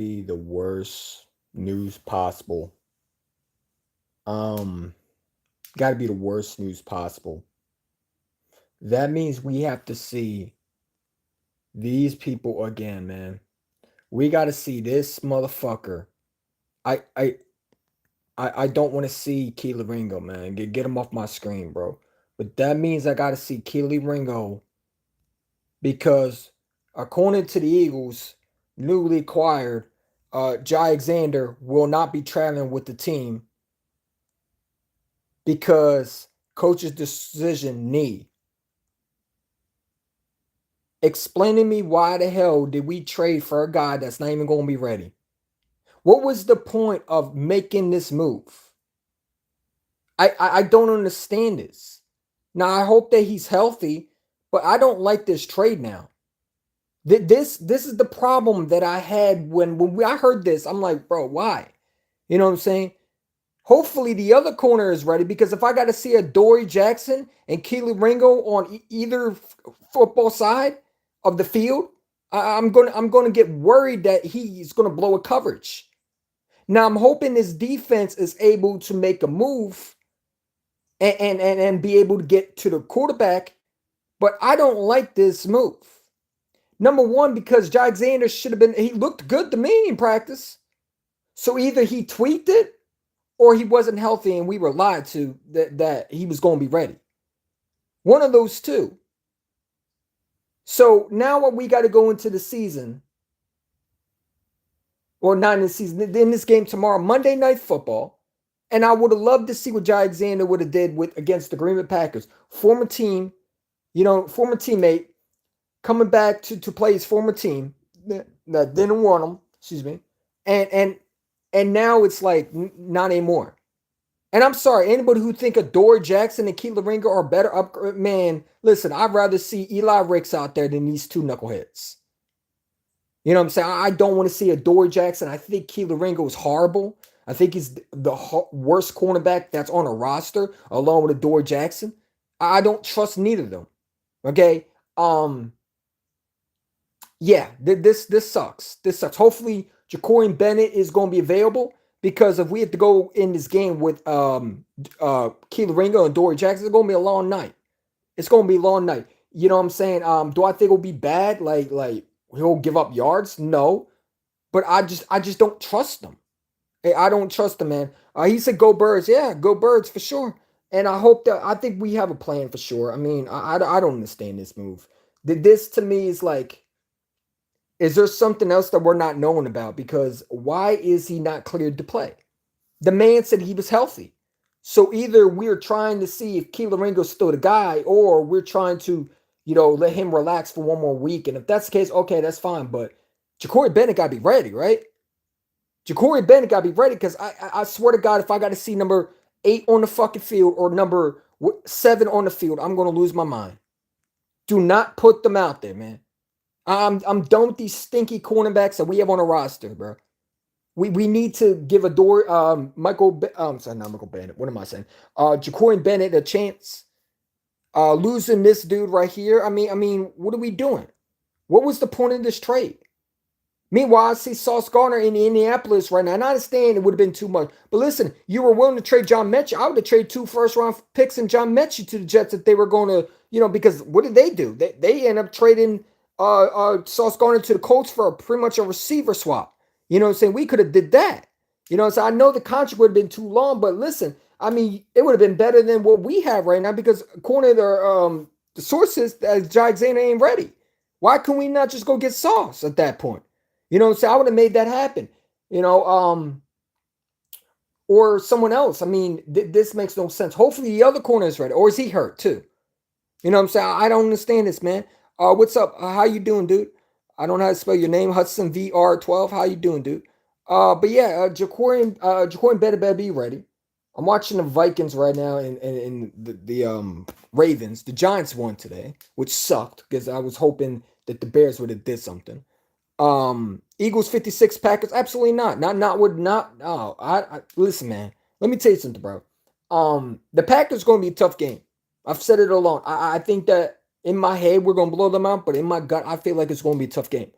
be the worst news possible. Um, Got to be the worst news possible. That means we have to see these people again, man. We got to see this motherfucker. I I I don't want to see Keely Ringo, man. Get him off my screen, bro. But that means I got to see Keely Ringo because according to the Eagles, newly acquired, Jaire will not be traveling with the team because coach's decision knee. Explain to me why the hell did we trade for a guy that's not even going to be ready? What was the point of making this move? I don't understand this. Now I hope that he's healthy, but I don't like this trade now. This is the problem that I had when I heard this. I'm like, bro, why? You know what I'm saying? Hopefully the other corner is ready because if I got to see a Dory Jackson and Keely Ringo on either football side of the field, I'm gonna get worried that he's gonna blow a coverage. Now I'm hoping this defense is able to make a move and be able to get to the quarterback, but I don't like this move. Number one, because Alexander should have been, he looked good to me in practice. So either he tweaked it or he wasn't healthy and we were lied to that he was going to be ready. One of those two. So now what we got to go into the season, or not in the season, in this game tomorrow, Monday Night Football. And I would have loved to see what Alexander would have did with against the Green Bay Packers. Former team, former teammate coming back to play his former team that didn't want him, excuse me. And now it's like not anymore. And I'm sorry, anybody who think Adore Jackson and Keely Ringo are better up, man, listen, I'd rather see Eli Ricks out there than these two knuckleheads. You know what I'm saying? I don't want to see Adore Jackson. I think Keely Ringo is horrible. I think he's the worst cornerback that's on a roster, along with Adore Jackson. I don't trust neither of them. Okay. Yeah, this sucks. This sucks. Hopefully, Jacorian Bennett is going to be available because if we have to go in this game with Keely Ringo and Dory Jackson, it's going to be a long night. It's going to be a long night. You know what I'm saying? Do I think it'll be bad? Like he'll give up yards? No, but I just don't trust him. I don't trust him, man. He said go Birds. Yeah, go Birds for sure. And I think we have a plan for sure. I mean, I don't understand this move. This to me is like, is there something else that we're not knowing about? Because why is he not cleared to play? The man said he was healthy. So either we're trying to see if Keely Ringo's still the guy, or we're trying to, let him relax for one more week. And if that's the case, okay, that's fine. But Ja'Cory Bennett got to be ready, right? Ja'Cory Bennett got to be ready because I swear to God, if I got to see number 8 on the fucking field or number 7 on the field, I'm going to lose my mind. Do not put them out there, man. I'm done with these stinky cornerbacks that we have on a roster, bro. We need to give a door sorry, not Michael Bennett. What am I saying? Ja'Cory Bennett a chance. Losing this dude right here. I mean, what are we doing? What was the point of this trade? Meanwhile, I see Sauce Gardner in Indianapolis right now. And I understand it would have been too much. But listen, you were willing to trade John Mechie. I would have traded 2 first-round picks and John Mechie to the Jets if they were going to, because what did they do? They end up trading Sauce Gardner to the Colts for pretty much a receiver swap. You know what I'm saying? We could have did that. So I know the contract would have been too long, but listen, I mean, it would have been better than what we have right now because according to the sources, Alexander ain't ready. Why can we not just go get Sauce at that point? You know what I'm saying? I would have made that happen. Or someone else. I mean, this makes no sense. Hopefully the other corner is ready. Or is he hurt too? You know what I'm saying? I don't understand this, man. What's up? How you doing, dude? I don't know how to spell your name. Hudson VR12. How you doing, dude? But yeah, Ja'Cory better be ready. I'm watching the Vikings right now and the Ravens. The Giants won today, which sucked because I was hoping that the Bears would have did something. Eagles 56, Packers, absolutely not. No. I listen, man. Let me tell you something, bro. The Packers going to be a tough game. I've said it alone. I think that in my head we're going to blow them out, but in my gut I feel like it's going to be a tough game.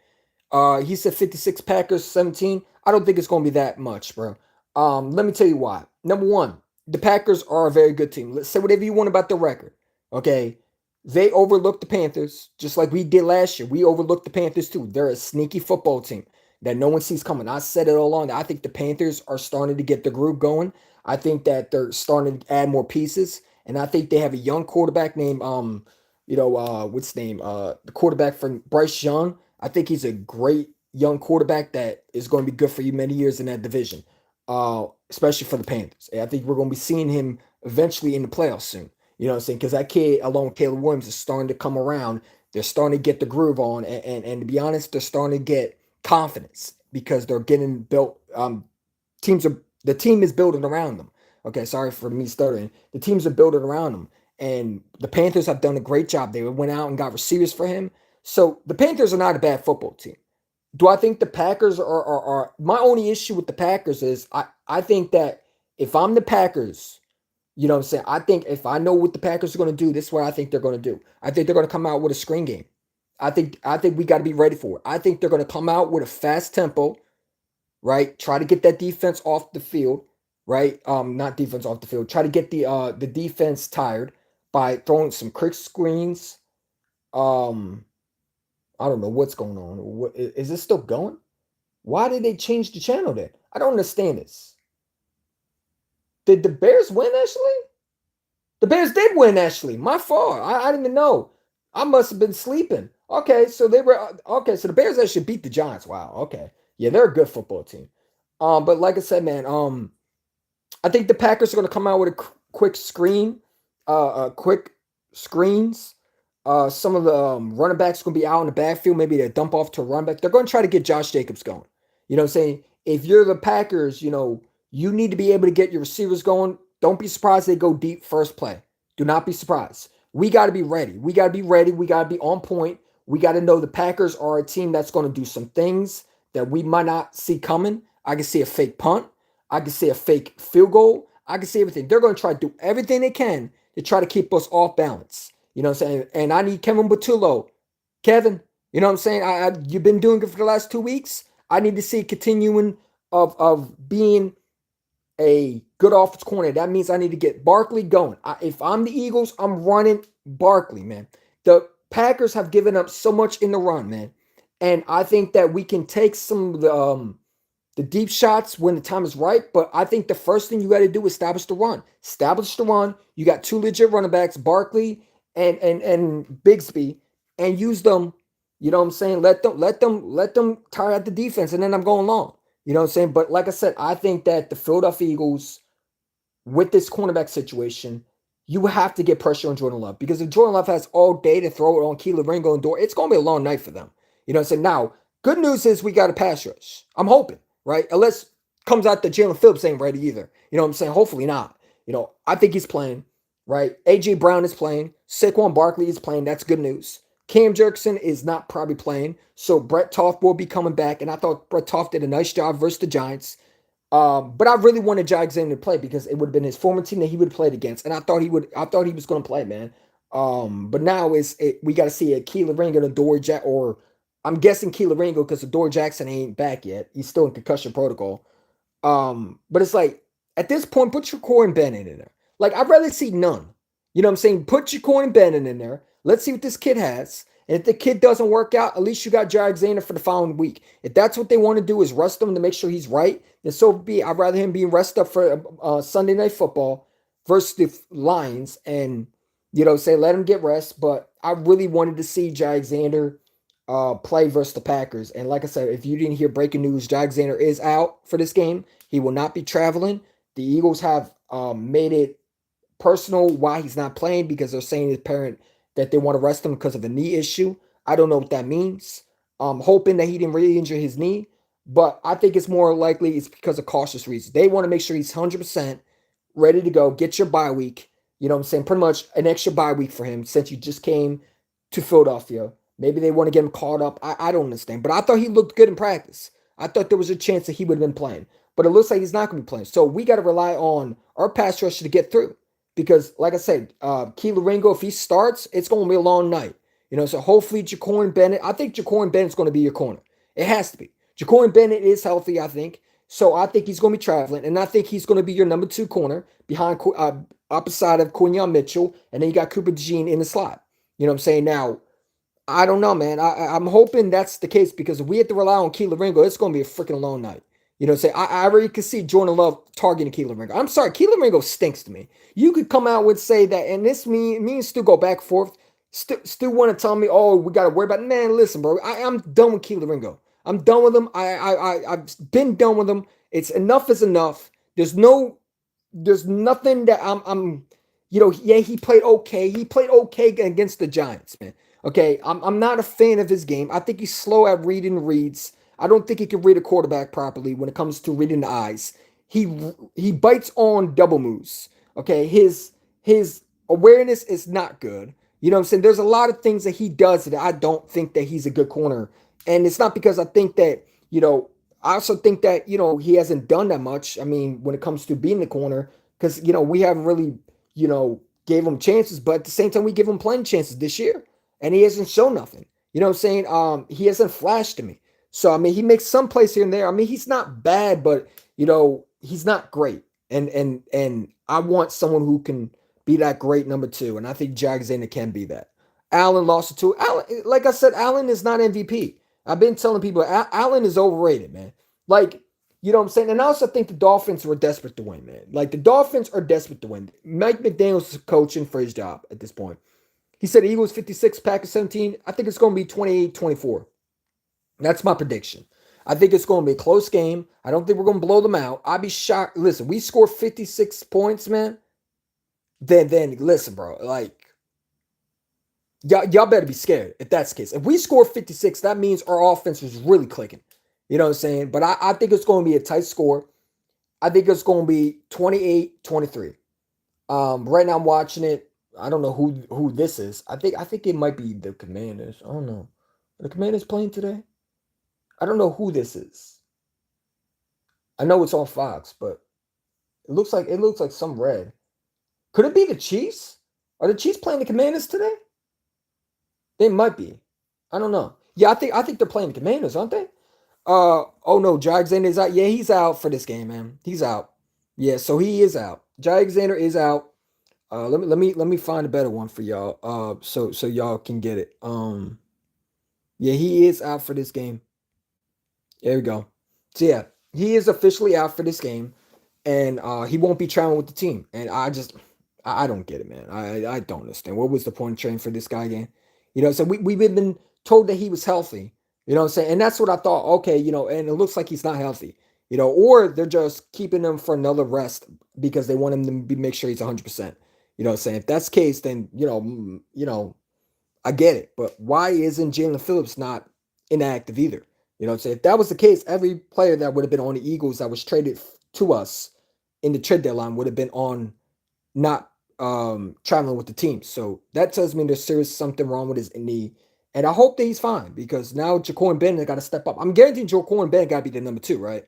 He said 56, Packers 17. I don't think it's going to be that much, bro. Let me tell you why. Number one, the Packers are a very good team. Let's say whatever you want about the record. Okay. They overlooked the Panthers just like we did last year. We overlooked the Panthers too. They're a sneaky football team that no one sees coming. I said it all along. I think the Panthers are starting to get the group going. I think that they're starting to add more pieces. And I think they have a young quarterback named what's his name? The quarterback from Bryce Young. I think he's a great young quarterback that is going to be good for you many years in that division, especially for the Panthers. And I think we're going to be seeing him eventually in the playoffs soon. You know what I'm saying? Because that kid, along with Caleb Williams, is starting to come around. They're starting to get the groove on, and to be honest, they're starting to get confidence because they're getting built. The team is building around them. Okay, sorry for me stuttering. The teams are building around them, and the Panthers have done a great job. They went out and got receivers for him. So the Panthers are not a bad football team. Do I think the Packers are my only issue with the Packers is I think that if I'm the Packers, you know what I'm saying? I think if I know what the Packers are going to do, this is what I think they're going to do. I think they're going to come out with a screen game. I think we got to be ready for it. I think they're going to come out with a fast tempo, right? Try to get that defense off the field, right? Not defense off the field. Try to get the defense tired by throwing some quick screens. Um, I don't know what's going on. Is this still going? Why did they change the channel then? I don't understand this. Did the Bears win actually? The Bears did win actually. My fault. I didn't even know. I must have been sleeping. Okay, so they were okay. So the Bears actually beat the Giants. Wow. Okay. Yeah, they're a good football team. But like I said, man, I think the Packers are going to come out with a quick screen, quick screens. Some of the running backs are going to be out in the backfield. Maybe they dump off to a running back. They're going to try to get Josh Jacobs going. You know what I'm saying? If you're the Packers, you need to be able to get your receivers going. Don't be surprised they go deep first play. Do not be surprised. We got to be ready. We got to be ready. We got to be on point. We got to know the Packers are a team that's going to do some things that we might not see coming. I can see a fake punt. I can see a fake field goal. I can see everything. They're going to try to do everything they can to try to keep us off balance. You know what I'm saying? And I need Kevin Butullo. Kevin, you know what I'm saying? You've been doing it for the last 2 weeks. I need to see continuing of being a good offense corner. That means I need to get Barkley going. If I'm the Eagles, I'm running Barkley, man. The Packers have given up so much in the run, man. And I think that we can take some of the deep shots when the time is right. But I think the first thing you got to do is establish the run. Establish the run. You got 2 legit running backs, Barkley and Bigsby, and use them. You know what I'm saying? Let them tire out the defense, and then I'm going long. You know what I'm saying? But like I said, I think that the Philadelphia Eagles, with this cornerback situation, you have to get pressure on Jordan Love. Because if Jordan Love has all day to throw it on Keelan Ringo and Dor, it's going to be a long night for them. You know what I'm saying? Now, good news is we got a pass rush. I'm hoping, right? Unless comes out that Jalen Phillips ain't ready either. You know what I'm saying? Hopefully not. I think he's playing, right? A.J. Brown is playing. Saquon Barkley is playing. That's good news. Cam Jerkson is not probably playing, so Brett Toth will be coming back, and I thought Brett Toth did a nice job versus the Giants. But I really wanted Jaire to play because it would have been his former team that he would have played against, and I thought he was going to play, man. But now we got to see a Keelan Ringo and a Adore Jack, or I'm guessing Keelan Ringo because Adore Jackson ain't back yet. He's still in concussion protocol. But it's like at this point, put your core and Bennett in there. Like I'd rather see none. You know what I'm saying? Put your core and Bennett in there. Let's see what this kid has. And if the kid doesn't work out, at least you got Jaire for the following week. If that's what they want to do is rest him to make sure he's right, then so be it. I'd rather him be rested up for Sunday Night Football versus the Lions and, say let him get rest. But I really wanted to see Jaire play versus the Packers. And like I said, if you didn't hear breaking news, Jaire is out for this game. He will not be traveling. The Eagles have made it personal why he's not playing because they're saying his parent that they want to rest him because of a knee issue. I don't know what that means. I'm hoping that he didn't re-injure his knee, but I think it's more likely it's because of cautious reasons. They want to make sure he's 100% ready to go. Get your bye week. You know what I'm saying? Pretty much an extra bye week for him since you just came to Philadelphia. Maybe they want to get him caught up. I don't understand. But I thought he looked good in practice. I thought there was a chance that he would have been playing. But it looks like he's not going to be playing. So we got to rely on our pass rush to get through. Because, like I said, Keelan Ringo, if he starts, it's going to be a long night. So hopefully Jacorin Bennett, I think Jacorin Bennett's going to be your corner. It has to be. Jacory Bennett is healthy, I think. So I think he's going to be traveling, and I think he's going to be your number two corner behind opposite of Quinyon Mitchell, and then you got Cooper DeJean in the slot. You know what I'm saying? Now, I don't know, man. I'm hoping that's the case because if we have to rely on Keelan Ringo, it's going to be a freaking long night. You know, say I already can see Jordan Love targeting Keelan Ringo. I'm sorry, Keelan Ringo stinks to me. You could come out with say that, and this me and Stu go back and forth. Stu want to tell me, oh, we got to worry about. Man, listen, bro, I'm done with Keelan Ringo. I'm done with him. I've been done with him. It's enough is enough. There's nothing that I'm yeah, he played okay. He played okay against the Giants, man. Okay, I'm not a fan of his game. I think he's slow at reading reads. I don't think he can read a quarterback properly when it comes to reading the eyes. He bites on double moves. Okay, his awareness is not good. You know what I'm saying? There's a lot of things that he does that I don't think that he's a good corner. And it's not because I think that, I also think that, he hasn't done that much. I mean, when it comes to being the corner, because, we haven't really, gave him chances, but at the same time, we give him plenty chances this year. And he hasn't shown nothing. You know what I'm saying? He hasn't flashed to me. So I mean, he makes some plays here and there. I mean, he's not bad, but he's not great. And I want someone who can be that great number two. And I think Jaire can be that. Allen lost it to Allen. Like I said, Allen is not MVP. I've been telling people Allen is overrated, man. Like, you know what I'm saying? And I also think the Dolphins were desperate to win, man. Like the Dolphins are desperate to win. Mike McDaniel's coaching for his job at this point. He said Eagles 56, Packers 17. I think it's going to be 28-24. That's my prediction. I think it's going to be a close game. I don't think we're going to blow them out. I'd be shocked. Listen, we score 56 points, man. Then listen, bro. Like, y'all better be scared if that's the case. If we score 56, that means our offense is really clicking. You know what I'm saying? But I think it's going to be a tight score. I think it's going to be 28-23. Right now I'm watching it. I don't know who this is. I think it might be the Commanders. I don't know. Are the Commanders playing today? I don't know who this is. I know it's on Fox, but it looks like some red. Could it be the Chiefs? Are the Chiefs playing the Commanders today? They might be. I don't know. Yeah, I think they're playing the Commanders, aren't they? Oh no, Jaire is out. Yeah, he's out for this game, man. He's out. Yeah, so he is out. Jaire is out. Let me find a better one for y'all. So y'all can get it. Yeah, he is out for this game. There we go. So yeah, he is officially out for this game, and he won't be traveling with the team. And I don't get it, man. I don't understand. What was the point of training for this guy again? So we've been told that he was healthy. You know what I'm saying? And that's what I thought. Okay, and it looks like he's not healthy. Or they're just keeping him for another rest because they want him to make sure he's 100%. You know what I'm saying? If that's the case, then I get it. But why isn't Jalen Phillips not inactive either? You know what I'm saying? If that was the case, every player that would have been on the Eagles that was traded to us in the trade deadline would have been on not traveling with the team. So that tells me there's serious something wrong with his knee. And I hope that he's fine because now Jacory Bennett got to step up. I'm guaranteeing Jacory Bennett got to be the number two, right?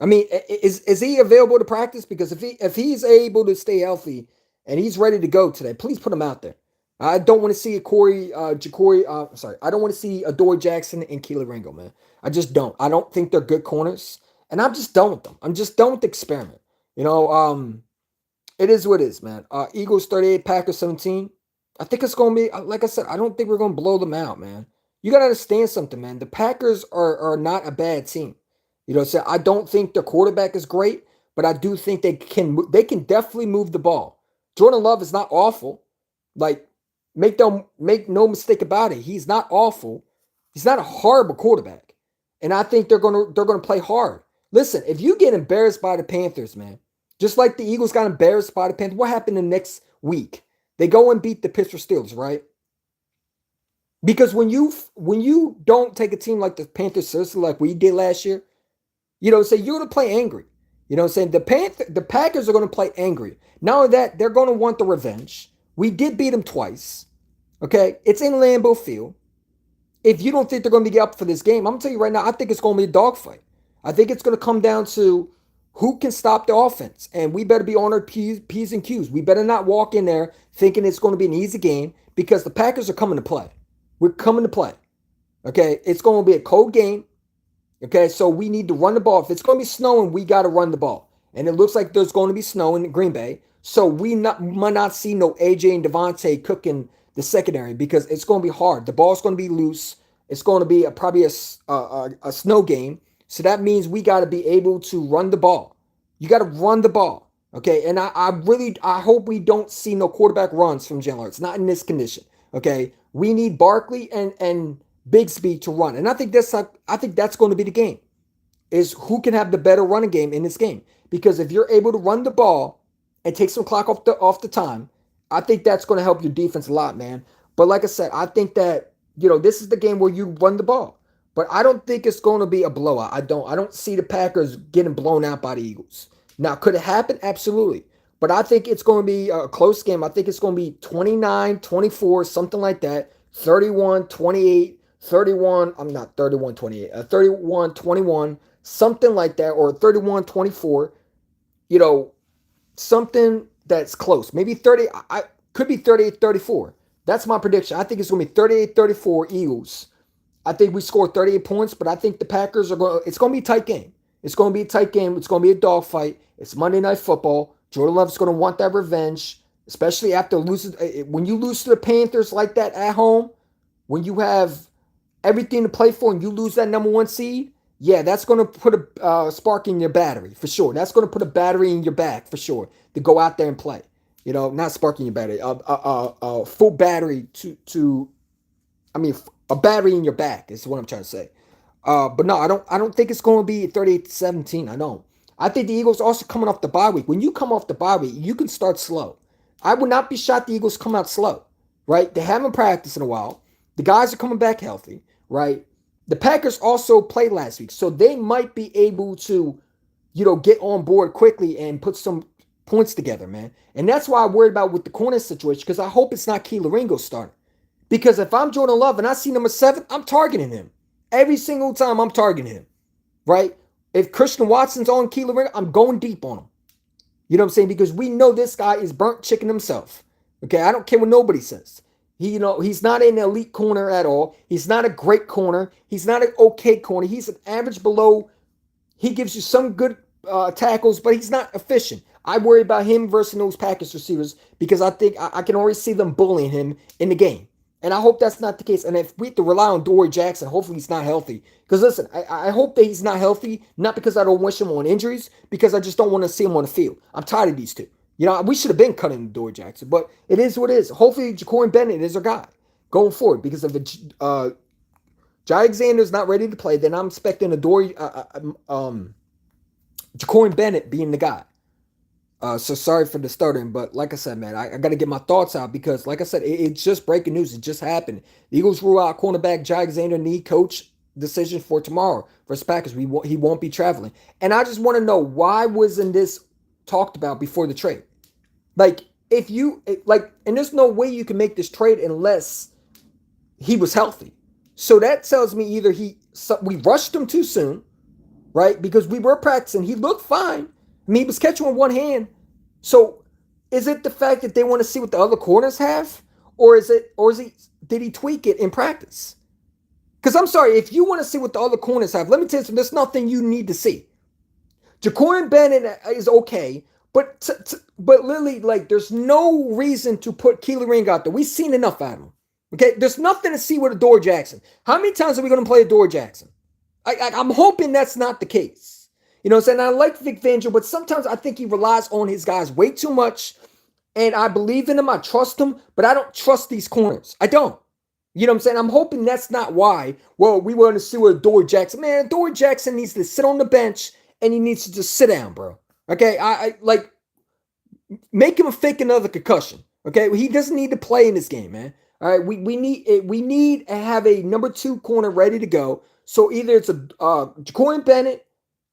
I mean, is he available to practice? Because if he's able to stay healthy and he's ready to go today, please put him out there. I don't want to see I don't want to see Adoree Jackson and Keelan Ringo, man. I just don't. I don't think they're good corners, and I'm just done with them. I'm just done with the experiment. It is what it is, man. Eagles 38, Packers 17. I think it's going to be, like I said, I don't think we're going to blow them out, man. You got to understand something, man. The Packers are not a bad team. So I don't think their quarterback is great, but I do think they can definitely move the ball. Jordan Love is not awful. Like, make no mistake about it. He's not awful. He's not a horrible quarterback. And I think they're gonna play hard. Listen, if you get embarrassed by the Panthers, man, just like the Eagles got embarrassed by the Panthers, what happened the next week? They go and beat the Pittsburgh Steelers, right? Because when you don't take a team like the Panthers seriously, like we did last year, so you're gonna play angry. You know what I'm saying? The Packers are gonna play angry. Not only that, they're gonna want the revenge. We did beat them twice. Okay, it's in Lambeau Field. If you don't think they're going to be up for this game, I'm going to tell you right now, I think it's going to be a dogfight. I think it's going to come down to who can stop the offense. And we better be on our P's and Q's. We better not walk in there thinking it's going to be an easy game because the Packers are coming to play. We're coming to play. Okay, it's going to be a cold game. Okay, so we need to run the ball. If it's going to be snowing, we got to run the ball. And it looks like there's going to be snow in Green Bay. So might not see no AJ and Devontae cooking the secondary because it's going to be hard. The ball's going to be loose. It's going to be probably a snow game. So that means we got to be able to run the ball. You got to run the ball. Okay, and I hope we don't see no quarterback runs from Jalen Hurts. Not in this condition. Okay, we need Barkley and Bigsby to run, and I think that's going to be the game. Is who can have the better running game in this game? Because if you're able to run the ball and take some clock off the time, I think that's going to help your defense a lot, man. But like I said, I think that this is the game where you run the ball. But I don't think it's going to be a blowout. I don't see the Packers getting blown out by the Eagles. Now, could it happen? Absolutely. But I think it's going to be a close game. I think it's going to be 29-24, something like that. 31-28, 31, I'm not 31-28, 31-21, something like that, or 31-24, something that's close. Maybe 30, I could be 38-34. That's my prediction. I think it's going to be 38-34 Eagles. I think we score 38 points, but I think the Packers it's going to be a tight game. It's going to be a tight game. It's going to be a dogfight. It's Monday Night Football. Jordan Love's going to want that revenge, especially after losing. When you lose to the Panthers like that at home, when you have everything to play for and you lose that number one seed, yeah, that's going to put a spark in your battery for sure. That's going to put a battery in your back for sure to go out there and play. Not sparking your battery, full battery I mean, a battery in your back is what I'm trying to say. But no, I don't think it's going to be 38-17. I don't. I think the Eagles also coming off the bye week. When you come off the bye week, you can start slow. I would not be shocked the Eagles come out slow, right? They haven't practiced in a while. The guys are coming back healthy, right? The Packers also played last week, so they might be able to, get on board quickly and put some points together, man. And that's why I worried about with the corner situation because I hope it's not Keeler Ringo starting. Because if I'm Jordan Love and I see number 7, I'm targeting him. Every single time I'm targeting him, right? If Christian Watson's on Keeler Ringo, I'm going deep on him. You know what I'm saying? Because we know this guy is burnt chicken himself. Okay, I don't care what nobody says. He's not an elite corner at all. He's not a great corner. He's not an okay corner. He's an average below. He gives you some good tackles, but he's not efficient. I worry about him versus those Packers receivers because I think I can already see them bullying him in the game. And I hope that's not the case. And if we have to rely on Dory Jackson, hopefully he's not healthy. Because listen, I hope that he's not healthy, not because I don't wish him on injuries, because I just don't want to see him on the field. I'm tired of these two. We should have been cutting Dory Jackson, but it is what it is. Hopefully Jacory Bennett is our guy going forward. Because if Jaire Alexander's not ready to play, then I'm expecting a Jacory Bennett being the guy. So sorry for the starting, but like I said, man, I got to get my thoughts out because, like I said, it's just breaking news. It just happened. The Eagles rule out cornerback Jaire Alexander knee coach decision for tomorrow versus Packers. He won't be traveling. And I just want to know, why wasn't this talked about before the trade? And there's no way you can make this trade unless he was healthy. So that tells me either we rushed him too soon, right? Because we were practicing. He looked fine. I mean, he was catching with one hand. So is it the fact that they want to see what the other corners have? Did he tweak it in practice? Because I'm sorry, if you want to see what the other corners have, let me tell you something, there's nothing you need to see. Jacory Bennett is okay, but literally, there's no reason to put Keeler Ring out there. We've seen enough out of him. Okay, there's nothing to see with Adore Jackson. How many times are we going to play Adore Jackson? I'm hoping that's not the case. You know what I'm saying? I like Vic Fangio, but sometimes I think he relies on his guys way too much. And I believe in him. I trust him, but I don't trust these corners. I don't. You know what I'm saying? I'm hoping that's not why. Well, we want to see what Adore Jackson. Man, Adore Jackson needs to sit on the bench and he needs to just sit down, bro. Okay? Make him fake another concussion. Okay? He doesn't need to play in this game, man. All right? We need to have a number 2 corner ready to go. So either it's a Jacory Bennett,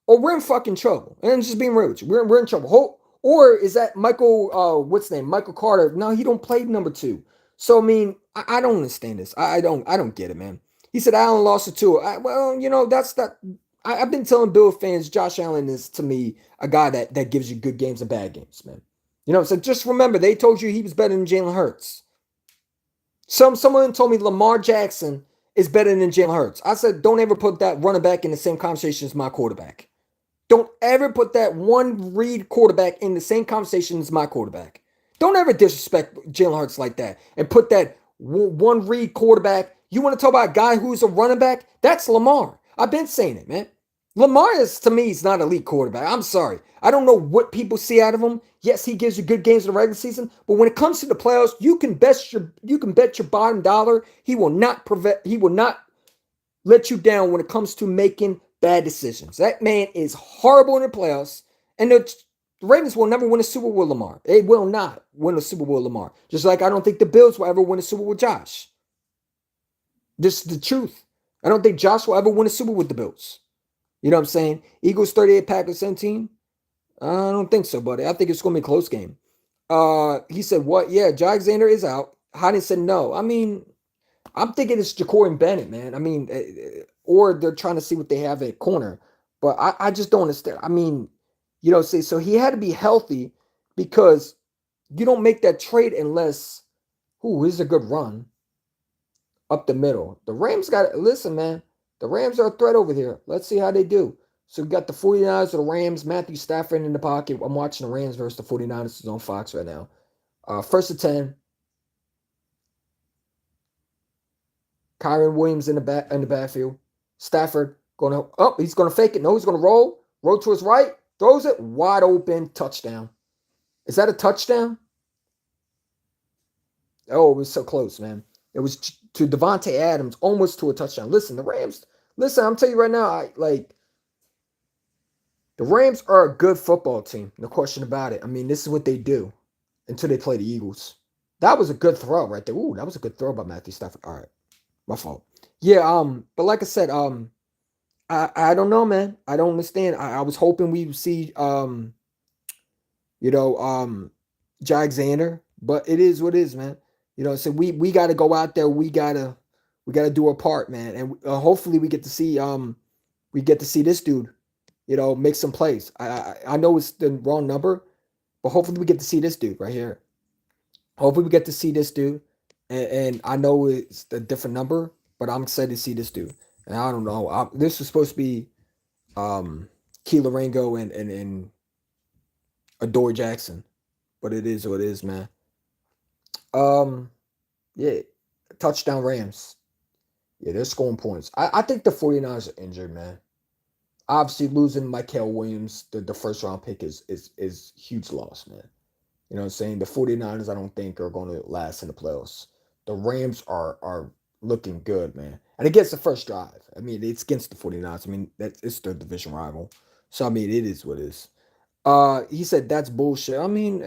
or we're in fucking trouble. And I'm just being real with you. We're in trouble. Or is that Michael, what's his name? Michael Carter. No, he don't play number 2. So, I mean, I don't understand this. I don't get it, man. He said Allen lost it too. That's not. I've been telling Bill fans Josh Allen is, to me, a guy that gives you good games and bad games, man. So just remember, they told you he was better than Jalen Hurts. Someone told me Lamar Jackson is better than Jalen Hurts. I said, don't ever put that running back in the same conversation as my quarterback. Don't ever put that one read quarterback in the same conversation as my quarterback. Don't ever disrespect Jalen Hurts like that and put that one read quarterback. You want to talk about a guy who's a running back? That's Lamar. I've been saying it, man. Lamar is, to me, he's not an elite quarterback. I'm sorry. I don't know what people see out of him. Yes, he gives you good games in the regular season, but when it comes to the playoffs, you can bet your bottom dollar he will not let you down when it comes to making bad decisions. That man is horrible in the playoffs, and the Ravens will never win a Super Bowl with Lamar. They will not win a Super Bowl with Lamar. Just like I don't think the Bills will ever win a Super Bowl with Josh. This is the truth. I don't think Josh will ever win a Super Bowl with the Bills. You know what I'm saying? Eagles 38, Packers 17. I don't think so, buddy. I think it's going to be a close game. He said, what? Yeah, Alexander is out. Hodden said no. I mean, I'm thinking it's Jacory Bennett, man. I mean, or they're trying to see what they have at corner. But I just don't understand. I mean, so he had to be healthy because you don't make that trade unless, here's a good run up the middle. The Rams listen, man. The Rams are a threat over here. Let's see how they do. So we got the 49ers or the Rams, Matthew Stafford in the pocket. I'm watching the Rams versus the 49ers. It's on Fox right now. First and 10. Kyron Williams in the backfield. Stafford he's gonna fake it. No, he's gonna roll. Roll to his right. Throws it wide open. Touchdown. Is that a touchdown? Oh, it was so close, man. It was to Devontae Adams, almost to a touchdown. Listen, the Rams. Listen, I'm telling you right now, the Rams are a good football team. No question about it. I mean, this is what they do until they play the Eagles. That was a good throw right there. Ooh, that was a good throw by Matthew Stafford. All right. My fault. Yeah, but like I said, I don't know, man. I don't understand. I was hoping we would see Alexander, but it is what it is, man. So we gotta go out there, we gotta do our part, man. And hopefully we get to see this dude, make some plays. I know it's the wrong number, but hopefully we get to see this dude right here. Hopefully we get to see this dude. And I know it's a different number, but I'm excited to see this dude. And I don't know. This was supposed to be Keeler Ringo and Adore Jackson. But it is what it is, man. Yeah. Touchdown Rams. Yeah, they're scoring points. I think the 49ers are injured, man. Obviously losing Michael Williams, the first round pick is huge loss, man. You know what I'm saying? The 49ers, I don't think, are going to last in the playoffs. The Rams are looking good, man. And it gets the first drive. I mean, it's against the 49ers. I mean, it's their division rival. So, I mean, it is what it is. He said that's bullshit. I mean,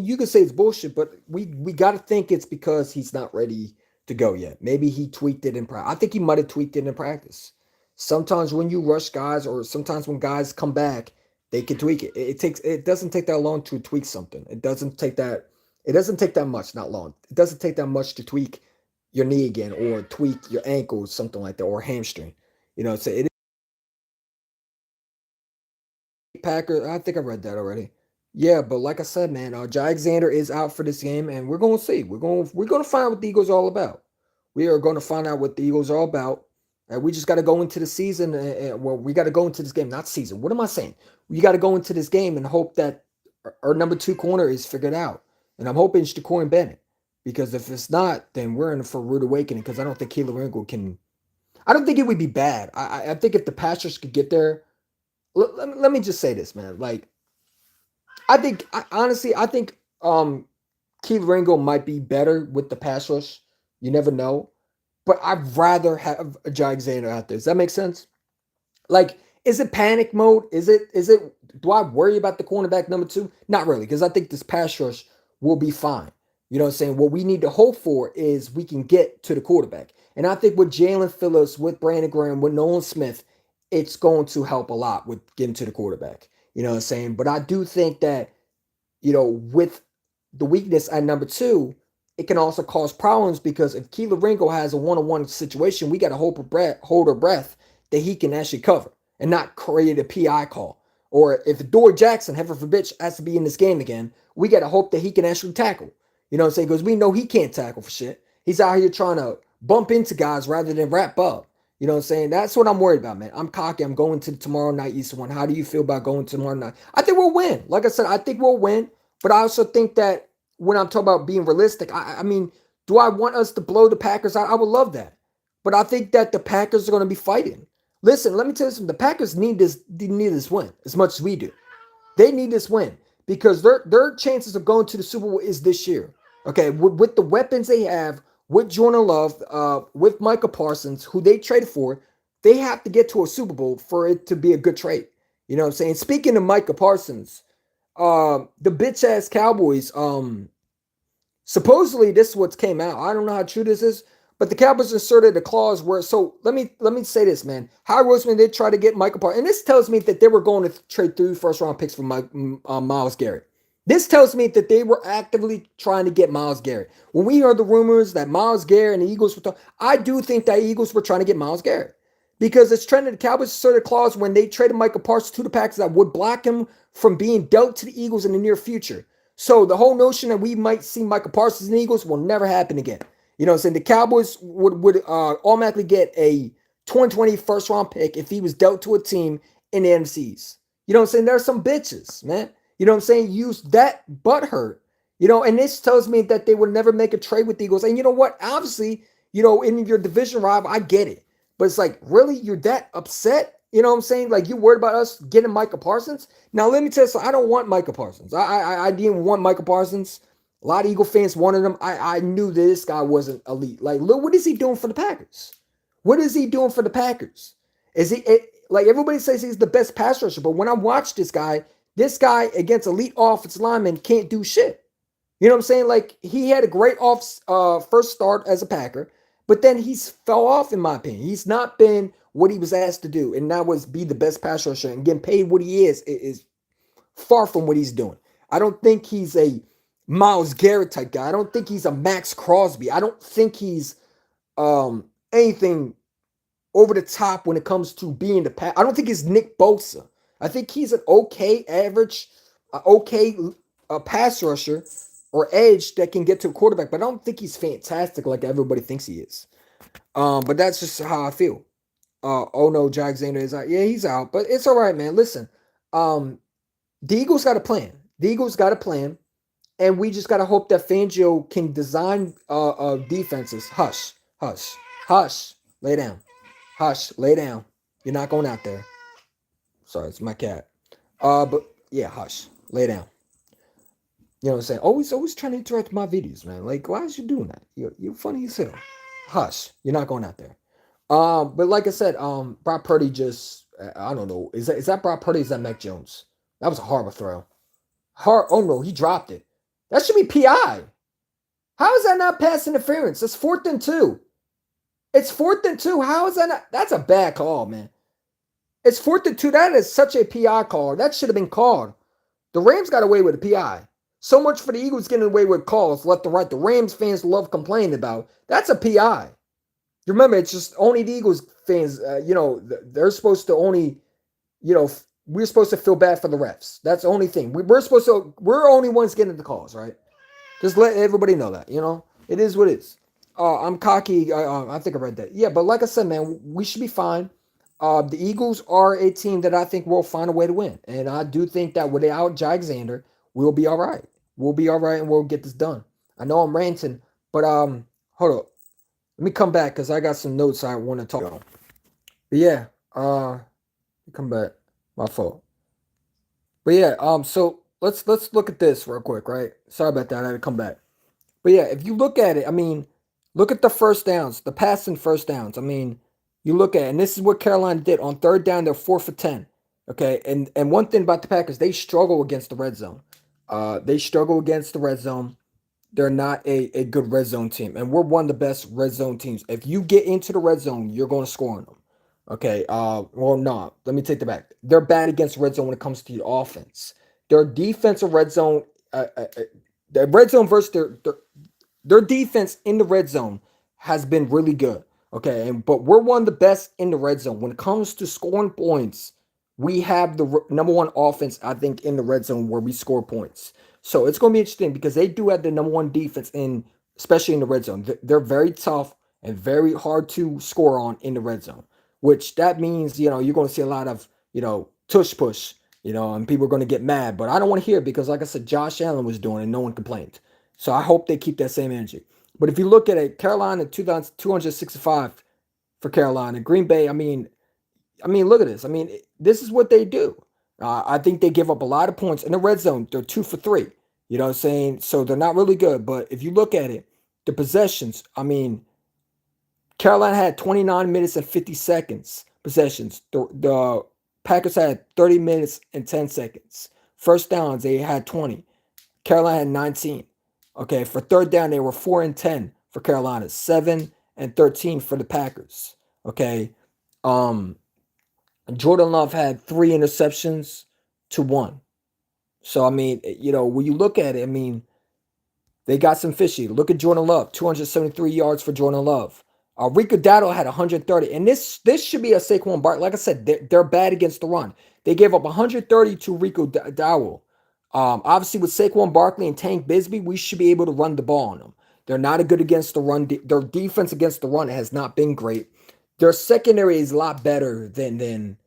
you could say it's bullshit, but we got to think it's because he's not ready to go yet. Maybe he tweaked it in practice. I think he might have tweaked it in practice. Sometimes when you rush guys, or sometimes when guys come back, they can tweak it. It doesn't take that long to tweak something. It doesn't take that much, not long. It doesn't take that much to tweak your knee again, or tweak your ankle, something like that, or hamstring. So it is Packer. I think I read that already. Yeah, but like I said, man, Alexander is out for this game, and we're gonna see. We're gonna find out what the Eagles are all about. We are gonna find out what the Eagles are all about. And we just got to go into the season. Well, we got to go into this game, not season. What am I saying? We got to go into this game and hope that our number 2 corner is figured out. And I'm hoping it's Jacory Bennett. Because if it's not, then we're in for a rude awakening. Because I don't think Keeler Ringo can. I don't think it would be bad. I think if the Patriots could get there. Let me just say this, man. Honestly, I think Keeler Ringo might be better with the pass rush. You never know. But I'd rather have a Alexander out there. Does that make sense? Is it panic mode? Do I worry about the cornerback number 2? Not really, because I think this pass rush will be fine. You know what I'm saying? What we need to hope for is we can get to the quarterback. And I think with Jalen Phillips, with Brandon Graham, with Nolan Smith, it's going to help a lot with getting to the quarterback. You know what I'm saying? But I do think that, with the weakness at number 2, it can also cause problems, because if Keeler Ringo has a one-on-one situation, we got to hold our breath that he can actually cover and not create a PI call. Or if Adore Jackson, heaven forbid, has to be in this game again, we got to hope that he can actually tackle. You know what I'm saying? Because we know he can't tackle for shit. He's out here trying to bump into guys rather than wrap up. You know what I'm saying? That's what I'm worried about, man. I'm cocky. I'm going to tomorrow night East one. How do you feel about going to tomorrow night? I think we'll win. Like I said, I think we'll win. But I also think that when I'm talking about being realistic, I mean, do I want us to blow the Packers out? I would love that. But I think that the Packers are going to be fighting. Listen, let me tell you something. The Packers need this win as much as we do. They need this win because their chances of going to the Super Bowl is this year. Okay, with the weapons they have, with Jordan Love, with Micah Parsons, who they traded for, they have to get to a Super Bowl for it to be a good trade. You know what I'm saying? Speaking of Micah Parsons, the bitch ass Cowboys, supposedly this is what came out. I don't know how true this is, but the Cowboys inserted a clause where. So let me say this, man. Howard Roseman did try to get Michael Parsons, and this tells me that they were going to trade 3 first-round picks for Myles Garrett. This tells me that they were actively trying to get Myles Garrett. When we heard the rumors that Myles Garrett and the Eagles were talking, I do think that Eagles were trying to get Myles Garrett because it's trending. The Cowboys inserted a clause when they traded Michael Parsons to the Packers that would block him from being dealt to the Eagles in the near future. So the whole notion that we might see Michael Parsons and the Eagles will never happen again. You know what I'm saying? The Cowboys would automatically get a 2020 first round pick if he was dealt to a team in the NFCs. You know what I'm saying? There's some bitches, man. You know what I'm saying? Use that butt hurt. You know, and this tells me that they would never make a trade with the Eagles. And you know what? Obviously, you know, in your division rival, I get it. But it's like, really? You're that upset? You know what I'm saying? Like, you worried about us getting Micah Parsons? Now, let me tell you something. I don't want Micah Parsons. I didn't want Micah Parsons. A lot of Eagle fans wanted him. I knew that this guy wasn't elite. Like, look, what is he doing for the Packers? What is he doing for the Packers? Is he like everybody says he's the best pass rusher? But when I watch this guy against elite offensive linemen can't do shit. You know what I'm saying? Like he had a great first start as a Packer, but then he's fell off in my opinion. He's not been what he was asked to do, and that was be the best pass rusher and getting paid what he is far from what he's doing. I don't think he's a Myles Garrett type guy. I don't think he's a Max Crosby. I don't think he's anything over the top when it comes to being the pass. I don't think he's Nick Bosa. I think he's an okay average, okay pass rusher or edge that can get to a quarterback, but I don't think he's fantastic like everybody thinks he is. But that's just how I feel. Oh no, Jaire is out. Yeah, he's out, but it's all right, man. Listen, the Eagles got a plan. The Eagles got a plan, and we just gotta hope that Fangio can design defenses. Hush, hush, hush. Lay down. Hush, lay down. You're not going out there. Sorry, it's my cat. But yeah, hush, lay down. You know what I'm saying? Always trying to interact with my videos, man. Like, why is you doing that? You're funny as hell. Hush, you're not going out there. But like I said, Brock Purdy just, I don't know. Is that Brock Purdy? Or is that Mac Jones? That was a horrible throw. Oh no, he dropped it. That should be PI. How is that not pass interference? It's 4th and 2. It's 4th and 2. How is that not? That's a bad call, man. It's 4th and 2. That is such a PI call. That should have been called. The Rams got away with a PI. So much for the Eagles getting away with calls left to right. The Rams fans love complaining about. That's a PI. You remember, it's just only the Eagles fans, they're supposed to only, we're supposed to feel bad for the refs. That's the only thing. We're only ones getting the calls, right? Just let everybody know that, it is what it is. I'm cocky. I think I read that. Yeah, but like I said, man, we should be fine. The Eagles are a team that I think will find a way to win. And I do think that without Jaire, we'll be all right. We'll be all right and we'll get this done. I know I'm ranting, but hold up. Let me come back because I got some notes I want to talk on. But yeah, come back. My fault. But yeah, so let's look at this real quick, right? Sorry about that. I had to come back. But yeah, if you look at it, I mean, look at the first downs, the passing first downs. I mean, you look at it, and this is what Carolina did. On 3rd down, they're 4 for 10. Okay, and one thing about the Packers, they struggle against the red zone. They struggle against the red zone. They're not a good red zone team. And we're one of the best red zone teams. If you get into the red zone, you're going to score on them. Okay, well, no. Let me take that back. They're bad against red zone when it comes to the offense. Their defensive red zone, the red zone versus their defense in the red zone has been really good. Okay, but we're one of the best in the red zone. When it comes to scoring points, we have the number one offense, I think, in the red zone where we score points. So it's going to be interesting because they do have the number one defense especially in the red zone. They're very tough and very hard to score on in the red zone. Which that means you're going to see a lot of tush push, and people are going to get mad. But I don't want to hear it because, like I said, Josh Allen was doing it, and no one complained. So I hope they keep that same energy. But if you look at it, Carolina 265 for Carolina, Green Bay. I mean, look at this. I mean, this is what they do. I think they give up a lot of points in the red zone. They're 2 for 3. You know what I'm saying? So they're not really good. But if you look at it, the possessions, I mean, Carolina had 29 minutes and 50 seconds possessions. The Packers had 30 minutes and 10 seconds. First downs, they had 20. Carolina had 19. Okay, for third down, they were 4 and 10 for Carolina, 7 and 13 for the Packers. Okay. Um, Jordan Love had 3 interceptions to 1. So I mean, when you look at it, I mean, they got some fishy. Look at Jordan Love, 273 yards for Jordan Love. Rico Dowdle had 130, and this should be a Saquon Barkley. Like I said, they're bad against the run. They gave up 130 to Rico Dowdle. Obviously, with Saquon Barkley and Tank Bisbee, we should be able to run the ball on them. They're not a good against the run. Their defense against the run has not been great. Their secondary is a lot better than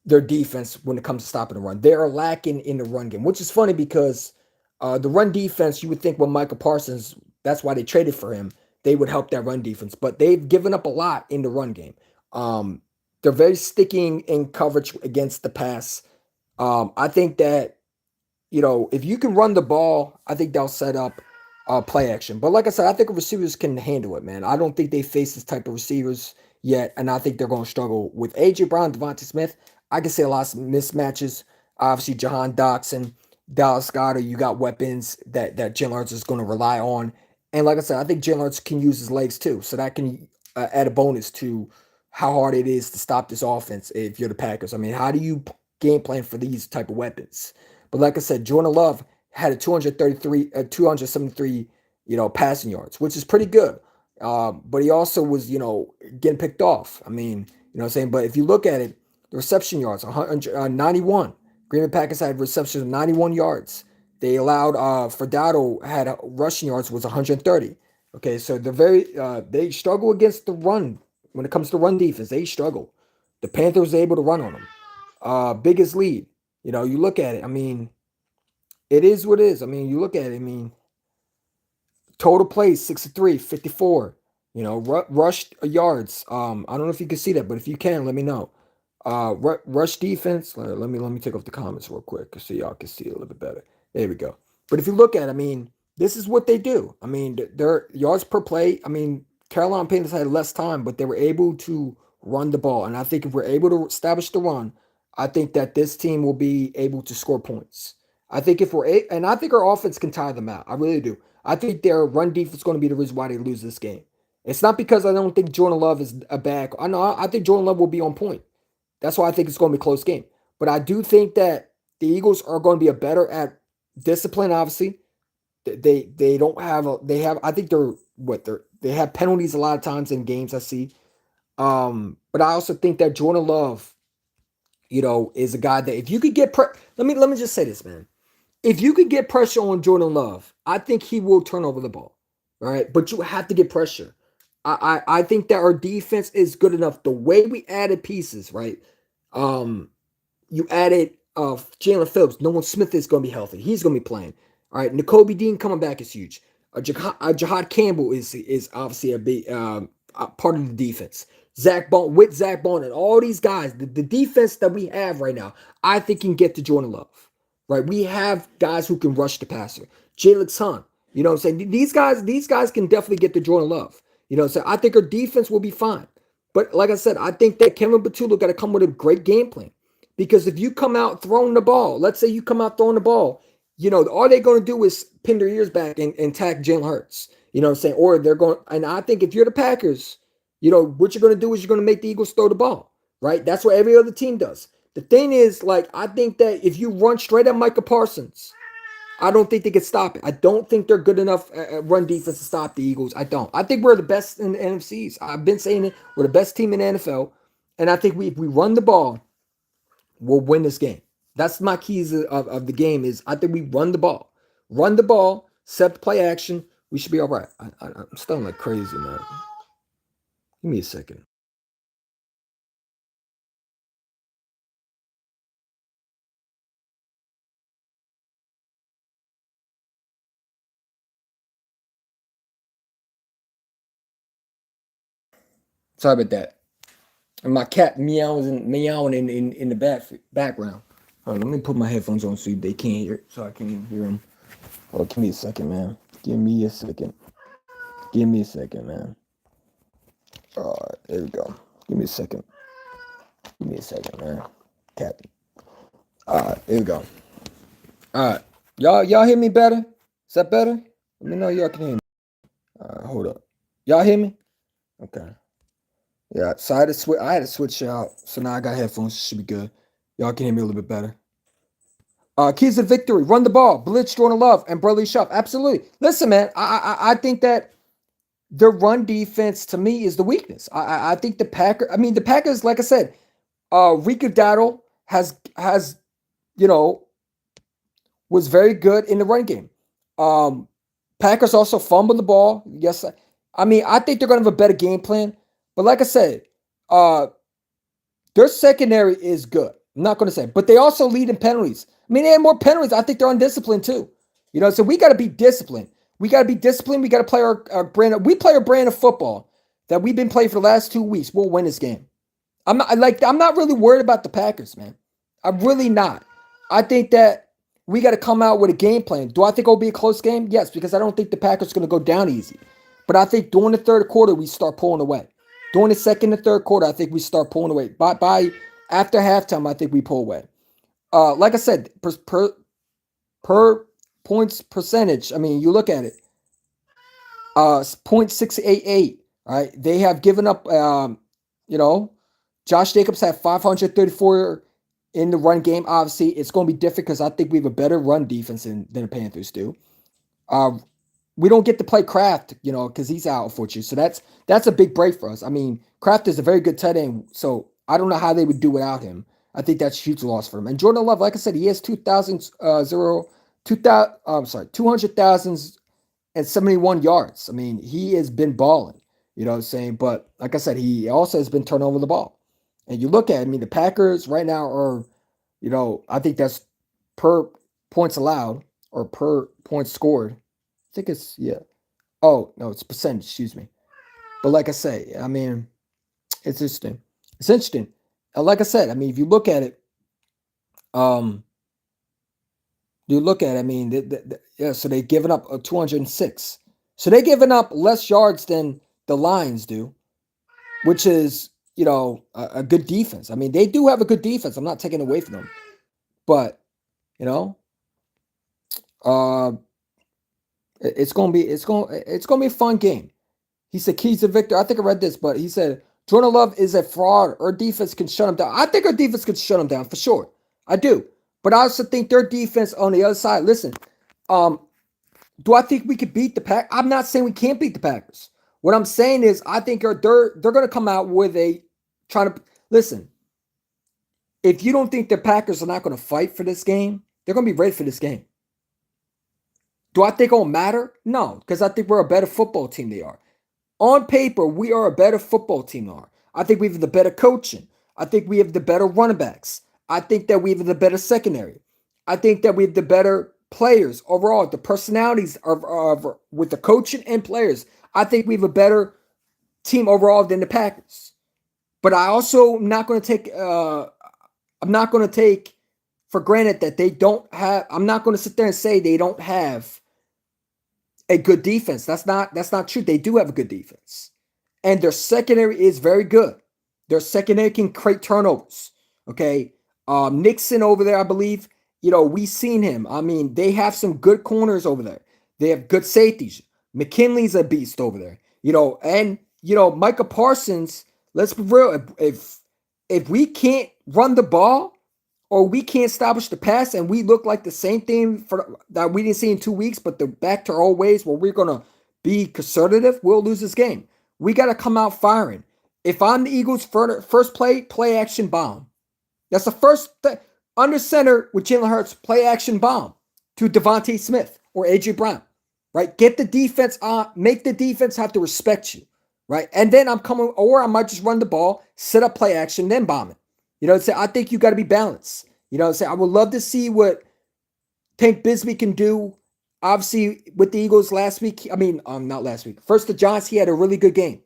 their defense when it comes to stopping the run. They are lacking in the run game, which is funny because the run defense, you would think with Michael Parsons, that's why they traded for him. They would help that run defense, but they've given up a lot in the run game. They're very sticking in coverage against the pass. I think that if you can run the ball, I think they'll set up play action. But like I said, I think receivers can handle it, man. I don't think they face this type of receivers yet, and I think they're going to struggle with A.J. Brown, Devontae Smith. I can see a lot of mismatches. Obviously, Jahan Dotson, Dallas Goedert, you got weapons that Jalen Hurts is going to rely on. And like I said, I think Jalen Hurts can use his legs too, so that can add a bonus to how hard it is to stop this offense if you're the Packers. I mean, how do you game plan for these type of weapons? But like I said, Jordan Love had a 273, passing yards, which is pretty good. But he also was, getting picked off. I mean, what I'm saying? But if you look at it, the reception yards, 91. Green Bay Packers had receptions of 91 yards. They allowed, Ferdado had rushing yards was 130. Okay, so they struggle against the run. When it comes to run defense, they struggle. The Panthers were able to run on them. Biggest lead. You look at it. I mean, it is what it is. I mean, you look at it. I mean, total plays 63, 54. Rushed yards. I don't know if you can see that, but if you can, let me know. Rush defense. Let me take off the comments real quick so y'all can see it a little bit better. There we go. But if you look at it, I mean, this is what they do. I mean, their yards per play. I mean, Carolina Panthers had less time, but they were able to run the ball. And I think if we're able to establish the run, I think that this team will be able to score points. I think and I think our offense can tire them out. I really do. I think their run defense is going to be the reason why they lose this game. It's not because I don't think Jordan Love is a bad. I think Jordan Love will be on point. That's why I think it's going to be a close game. But I do think that the Eagles are going to be a better at discipline. Obviously, they don't have I think they have penalties a lot of times in games. I see. But I also think that Jordan Love, is a guy that if you could get let me just say this, man. If you could get pressure on Jordan Love, I think he will turn over the ball. All right, but you have to get pressure. I think that our defense is good enough. The way we added pieces, right? You added Jalen Phillips. Nolan Smith is going to be healthy. He's going to be playing. All right, N'Kobe Dean coming back is huge. Jahad Campbell is obviously a big part of the defense. Zach Bond and all these guys, the defense that we have right now, I think can get to Jordan Love. Right, we have guys who can rush the passer. Jalen Hunt, you know what I'm saying? These guys can definitely get to Jordan Love. So I think our defense will be fine. But like I said, I think that Kevin Patullo got to come with a great game plan. Because if you come out throwing the ball, let's say you come out throwing the ball, all they're going to do is pin their ears back and tack Jalen Hurts. You know what I'm saying? Or they're going, and I think if you're the Packers, what you're going to do is you're going to make the Eagles throw the ball, right? That's what every other team does. The thing is, I think that if you run straight at Micah Parsons, I don't think they can stop it. I don't think they're good enough at run defense to stop the Eagles. I don't. I think we're the best in the NFCs. I've been saying it. We're the best team in the NFL. And I think if we run the ball, we'll win this game. That's my keys of the game is I think we run the ball. Run the ball, set the play action. We should be all right. I'm stunned like crazy, man. Give me a second. Sorry about that. And my cat meowing in the background. Hold on, let me put my headphones on so they can't hear, so I can hear them. Oh, give me a second, man. Give me a second. Give me a second, man. All right, there we go. Give me a second. Give me a second, man. Cat. All right, there we go. All right, y'all hear me better? Is that better? Let me know y'all can hear me. All right, hold up. Y'all hear me? Okay. Yeah. So I had to switch out. So now I got headphones. Should be good. Y'all can hear me a little bit better. Keys of victory: run the ball, blitz, Jordan Love, and Burley Shuff. Absolutely. Listen, man. I think that their run defense to me is the weakness. I think the Packers. I mean, the Packers, like I said, Rico Dowdle has you know was very good in the run game. Um, Packers also fumbled the ball. Yes, I mean I think they're going to have a better game plan. But like I said, uh, their secondary is good. I'm not going to say, but they also lead in penalties. I mean, they have more penalties. I think they're undisciplined too. So we got to be disciplined. We got to be disciplined. We got to play our brand. We play our brand of football that we've been playing for the last 2 weeks. We'll win this game. I'm not really worried about the Packers, man. I'm really not. I think that we got to come out with a game plan. Do I think it'll be a close game? Yes, because I don't think the Packers are going to go down easy. But I think during the third quarter we start pulling away. During the second and third quarter, I think we start pulling away. By after halftime, I think we pull away. Like I said, per points percentage. I mean, you look at it. 0.688. All right, they have given up. You know, Josh Jacobs had 534 in the run game. Obviously, it's going to be different because I think we have a better run defense than the Panthers do. Uh, we don't get to play Kraft, because he's out, unfortunately. So that's a big break for us. I mean, Kraft is a very good tight end, so I don't know how they would do without him. I think that's a huge loss for him. And Jordan Love, like I said, he has 271 yards. I mean, he has been balling, you know what I'm saying? But like I said, he also has been turning over the ball. And you look at it, I mean, the Packers right now are, I think that's per points allowed or per points scored. I think it's, yeah. Oh, no, it's percentage, excuse me. But like I say, I mean, it's interesting. It's interesting. Like I said, I mean, if you look at it, um, I mean, yeah, so they've given up 206. So they're giving up less yards than the Lions do, which is, a good defense. I mean, they do have a good defense. I'm not taking away from them. But, you know, uh, it's gonna be a fun game. He said keys to victor. I think I read this, but he said Jordan Love is a fraud. Our defense can shut him down. I think our defense can shut him down for sure. I do. But I also think their defense on the other side. Listen, um, do I think we could beat the Pack? I'm not saying we can't beat the Packers. What I'm saying is I think they're going to come out with a trying to listen. If you don't think the Packers are not going to fight for this game, they're going to be ready for this game. Do I think it'll matter? No, because I think we're a better football team than they are. On paper, we are a better football team than they are. I think we have the better coaching. I think we have the better running backs. I think that we have the better secondary. I think that we have the better players overall. The personalities of with the coaching and players. I think we have a better team overall than the Packers. But I also am not going to take. I'm not going to take for granted that they don't have. I'm not going to sit there and say they don't have a good defense. That's not true. They do have a good defense. And their secondary is very good. Their secondary can create turnovers. Okay. Nixon over there, I believe, we've seen him. I mean, they have some good corners over there. They have good safeties. McKinley's a beast over there. And Micah Parsons, let's be real. If we can't run the ball, or we can't establish the pass and we look like the same thing that we didn't see in 2 weeks, but they're back to our old ways where we're going to be conservative, we'll lose this game. We got to come out firing. If I'm the Eagles, first play action bomb. That's the first under center with Jalen Hurts, play action bomb to Devontae Smith or A.J. Brown, right? Get the defense on, make the defense have to respect you. right? And then I'm coming, or I might just run the ball, set up play action, then bomb it. You know what I'm saying? I think you got to be balanced. You know what I'm saying? I would love to see what Tank Bisbee can do. Obviously, with the Eagles last week, I mean, not last week. First, the Giants, he had a really good game.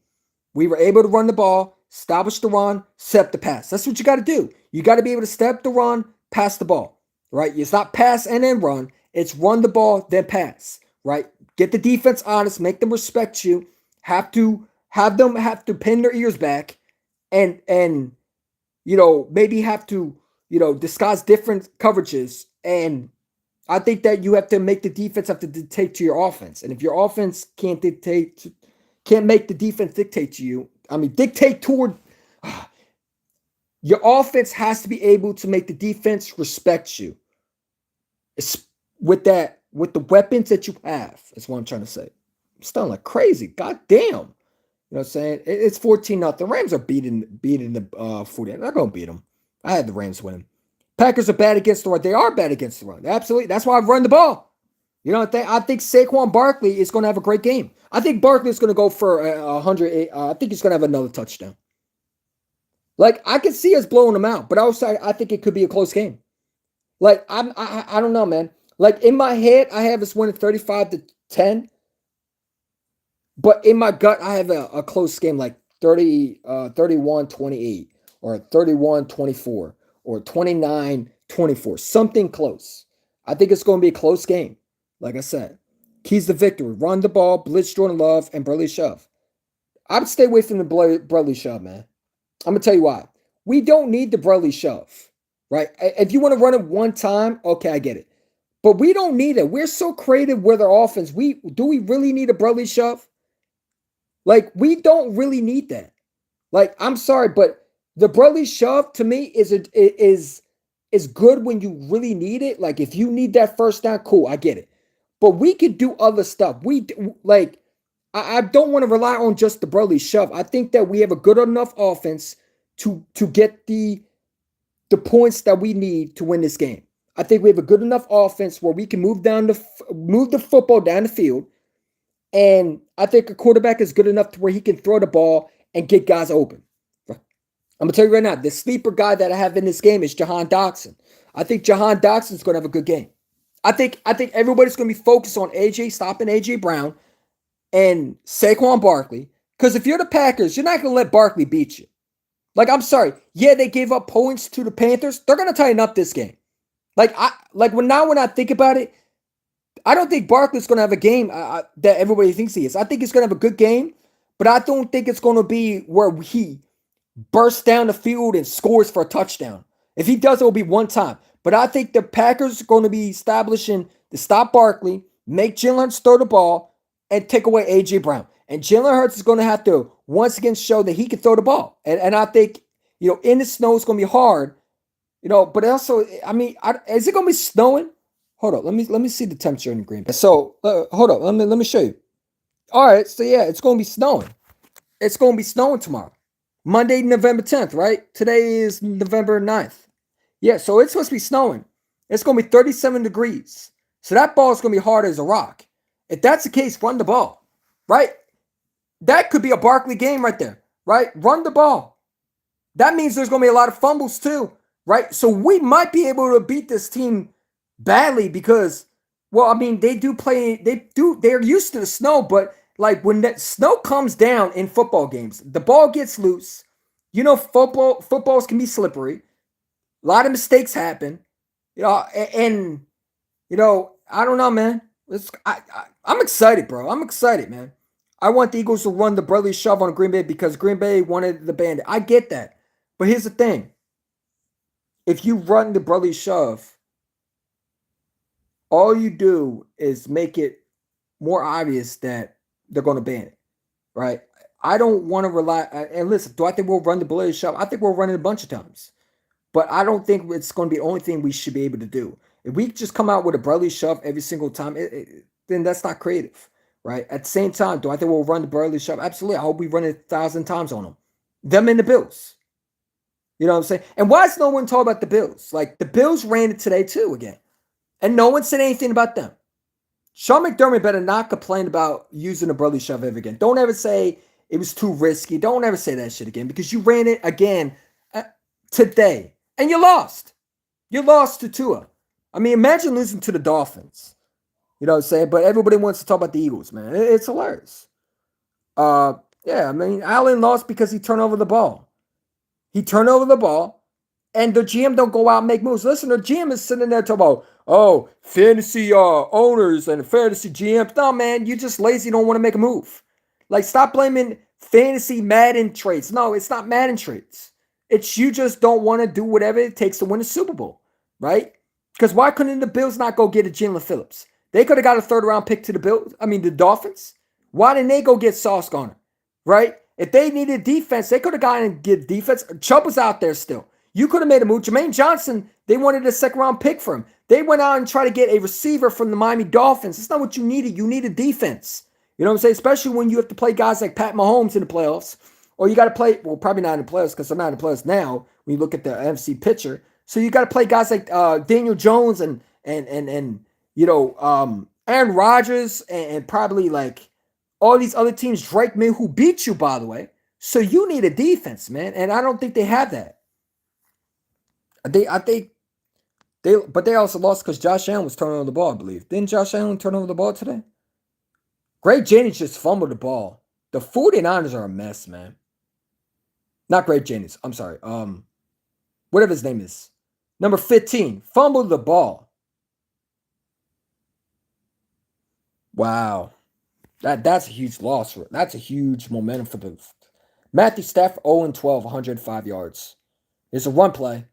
We were able to run the ball, establish the run, set up the pass. That's what you got to do. You got to be able to step the run, pass the ball, right? It's not pass and then run. It's run the ball, then pass, right? Get the defense honest, make them respect you. Have them have to pin their ears back, and maybe have to discuss different coverages. And I think that you have to make the defense have to dictate to your offense. And if your offense can't make the defense dictate to you, I mean, dictate toward your offense has to be able to make the defense respect you. It's with the weapons that you have. That's what I'm trying to say. I'm still like crazy. God damn. You know what I'm saying? It's 14-0. The Rams are beating the 40. They're not going to beat them. I had the Rams winning. Packers are bad against the run. They are bad against the run. Absolutely. That's why I've run the ball. You know what I think Saquon Barkley is going to have a great game. I think Barkley is going to go for 100. I think he's going to have another touchdown. Like, I could see us blowing them out, but also I think it could be a close game. Like, I don't know, man. Like, in my head, I have us winning 35-10. But in my gut, I have a close game, like 31-28 or 31-24 or 29-24. Something close. I think it's going to be a close game. Like I said, keys to victory. Run the ball, blitz Jordan Love, and Bradley Shove. I would stay away from the Bradley Shove, man. I'm going to tell you why. We don't need the Bradley Shove, right? If you want to run it one time, okay, I get it. But we don't need it. We're so creative with our offense. Do we really need a Bradley Shove? Like, we don't really need that. Like, I'm sorry, but the Bradley Shove to me is good when you really need it. Like, if you need that first down, cool, I get it. But we could do other stuff. I don't want to rely on just the Bradley Shove. I think that we have a good enough offense to get the points that we need to win this game. I think we have a good enough offense where we can move the football down the field. And I think a quarterback is good enough to where he can throw the ball and get guys open. I'm going to tell you right now, the sleeper guy that I have in this game is Jahan Dotson. I think Jahan Dotson is going to have a good game. I think everybody's going to be focused on stopping A.J. Brown and Saquon Barkley. Because if you're the Packers, you're not going to let Barkley beat you. Like, I'm sorry. Yeah, they gave up points to the Panthers. They're going to tighten up this game. When I think about it, I don't think Barkley's going to have a game that everybody thinks he is. I think he's going to have a good game, but I don't think it's going to be where he bursts down the field and scores for a touchdown. If he does, it will be one time. But I think the Packers are going to be establishing to stop Barkley, make Jalen Hurts throw the ball, and take away A.J. Brown. And Jalen Hurts is going to have to once again show that he can throw the ball. And I think, in the snow it's going to be hard, but also, I mean, is it going to be snowing? Hold on, let me see the temperature in Green Bay. So, hold on, let me show you. All right, so yeah, it's going to be snowing. It's going to be snowing tomorrow. Monday, November 10th, right? Today is November 9th. Yeah, so it's supposed to be snowing. It's going to be 37 degrees. So that ball is going to be hard as a rock. If that's the case, run the ball, right? That could be a Barkley game right there, right? Run the ball. That means there's going to be a lot of fumbles too, right? So we might be able to beat this team badly because, well, I mean, they're used to the snow, but like when that snow comes down in football games, the ball gets loose. Footballs can be slippery. A lot of mistakes happen, and I don't know, man. I'm excited, bro. I'm excited, man. I want the Eagles to run the Bradley Shove on Green Bay because Green Bay wanted the Bandit. I get that. But here's the thing. If you run the Bradley Shove, all you do is make it more obvious that they're going to ban it, right? I don't want to rely. And listen, do I think we'll run the Bradley Shove? I think we'll run it a bunch of times. But I don't think it's going to be the only thing we should be able to do. If we just come out with a Bradley Shove every single time, then that's not creative, right? At the same time, do I think we'll run the Bradley Shove? Absolutely. I hope we run it 1,000 times on them. Them and the Bills. You know what I'm saying? And why is no one talking about the Bills? Like, the Bills ran it today too again. And no one said anything about them. Sean McDermott better not complain about using a Bradley Shove ever again. Don't ever say It was too risky. Don't ever say that shit again because you ran it again today and you lost. You lost to Tua. I mean, imagine losing to the Dolphins. You know what I'm saying? But everybody wants to talk about the Eagles, man. It's hilarious. Uh, yeah, I mean, Allen lost because he turned over the ball. He turned over the ball, and the GM don't go out and make moves. Listen, the GM is sitting there talking about, oh, fantasy owners and fantasy GMs. No, man, you just lazy, don't want to make a move. Like, stop blaming fantasy Madden traits. No, it's not Madden traits. It's you just don't want to do whatever it takes to win a Super Bowl, right? Because why couldn't the Bills not go get a Jalen Phillips? They could have got a third round pick to the Dolphins. Why didn't they go get Sauce Gardner, right? If they needed defense, they could have gone and get defense. Chubb was out there still. You could have made a move. Jermaine Johnson, they wanted a second round pick for him. They went out and tried to get a receiver from the Miami Dolphins. That's not what you needed. You needed defense. You know what I'm saying? Especially when you have to play guys like Pat Mahomes in the playoffs. Or you got to play, well, probably not in the playoffs because they're not in the playoffs now when you look at the NFC picture. So you got to play guys like Daniel Jones and Aaron Rodgers and probably like all these other teams, Drake May, who beat you, by the way. So you need a defense, man. And I don't think they have that. I think but they also lost because Josh Allen was turning over the ball, I believe. Didn't Josh Allen turn over the ball today? Great Jennings just fumbled the ball. The 49ers are a mess, man. Not Great Jennings. I'm sorry. Whatever his name is. Number 15. Fumbled the ball. Wow. That's a huge loss. That's a huge momentum for the Matthew Stafford 0-12, 105 yards. It's a run play.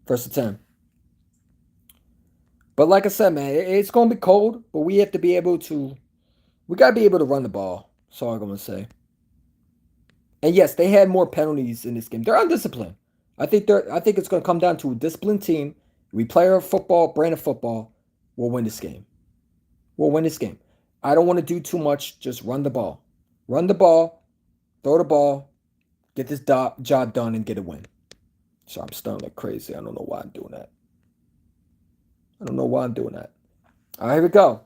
First and 10. But like I said, man, it's going to be cold, but we got to be able to run the ball. That's all I'm going to say. And yes, they had more penalties in this game. They're undisciplined. I think it's going to come down to a disciplined team. We play our football, brand of football. We'll win this game. I don't want to do too much. Just run the ball. Run the ball. Throw the ball. Get this job done and get a win. So I'm stunned like crazy. I don't know why I'm doing that. All right, here we go.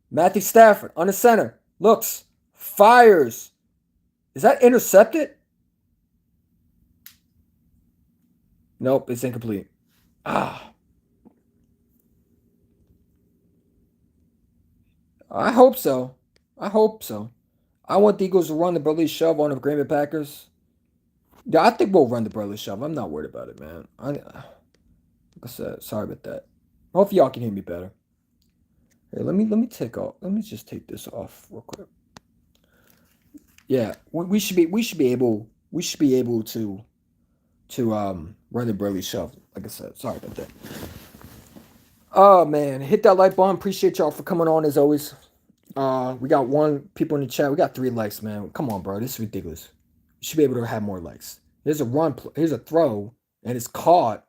Matthew Stafford on the center. Looks. Fires. Is that intercepted? Nope, it's incomplete. I hope so. I want the Eagles to run the Burley shove on the Green Bay Packers. Yeah, I think we'll run the Burley shove. I'm not worried about it, man. Like I said, sorry about that. Hopefully y'all can hear me better. Hey, let me just take this off real quick. Yeah, we should be able to run the Burley shove. Like I said, sorry about that. Oh man, hit that like button. Appreciate y'all for coming on as always. We got one people in the chat. We got 3 likes, man. Come on, bro. This is ridiculous. You should be able to have more likes. Here's a run. Here's a throw, and it's caught.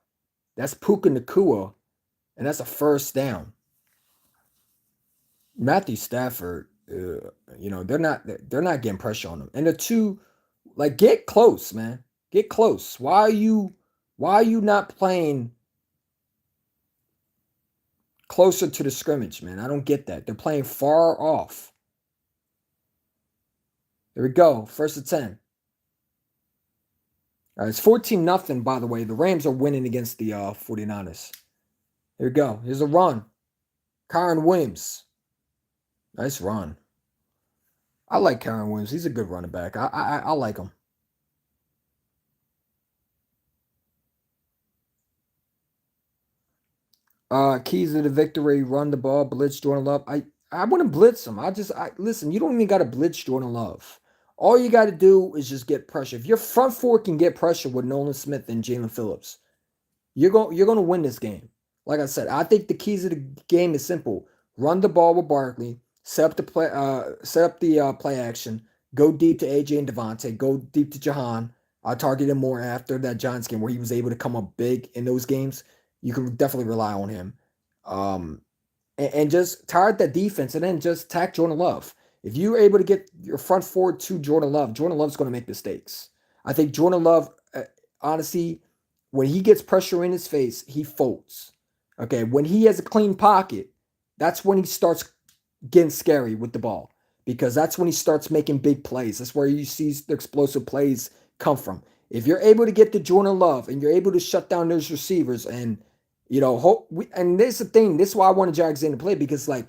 That's Puka Nacua, and that's a first down. Matthew Stafford, they're not getting pressure on him. And the two, like, get close, man. Get close. Why are you not playing closer to the scrimmage, man? I don't get that. They're playing far off. There we go. First and 10. All right, it's 14-0, by the way. The Rams are winning against the 49ers. Here we go. Here's a run. Kyren Williams. Nice run. I like Kyren Williams. He's a good running back. I like him. Keys to the victory, run the ball, blitz Jordan Love. I wouldn't blitz him. Listen, you don't even got to blitz Jordan Love. All you got to do is just get pressure. If your front four can get pressure with Nolan Smith and Jalen Phillips, you're going to win this game. Like I said, I think the keys of the game is simple. Run the ball with Barkley, set up the play action, go deep to AJ and Devontae, go deep to Jahan. I target him more after that Giants game where he was able to come up big in those games. You can definitely rely on him. And just target that defense and then just attack Jordan Love. If you're able to get your front four to Jordan Love's going to make mistakes. I think Jordan Love, honestly, when he gets pressure in his face, he folds. Okay, when he has a clean pocket, that's when he starts getting scary with the ball. because that's when he starts making big plays. That's where you see the explosive plays come from. If you're able to get to Jordan Love and you're able to shut down those receivers, and and this is the thing. This is why I wanted Jags in to play, because like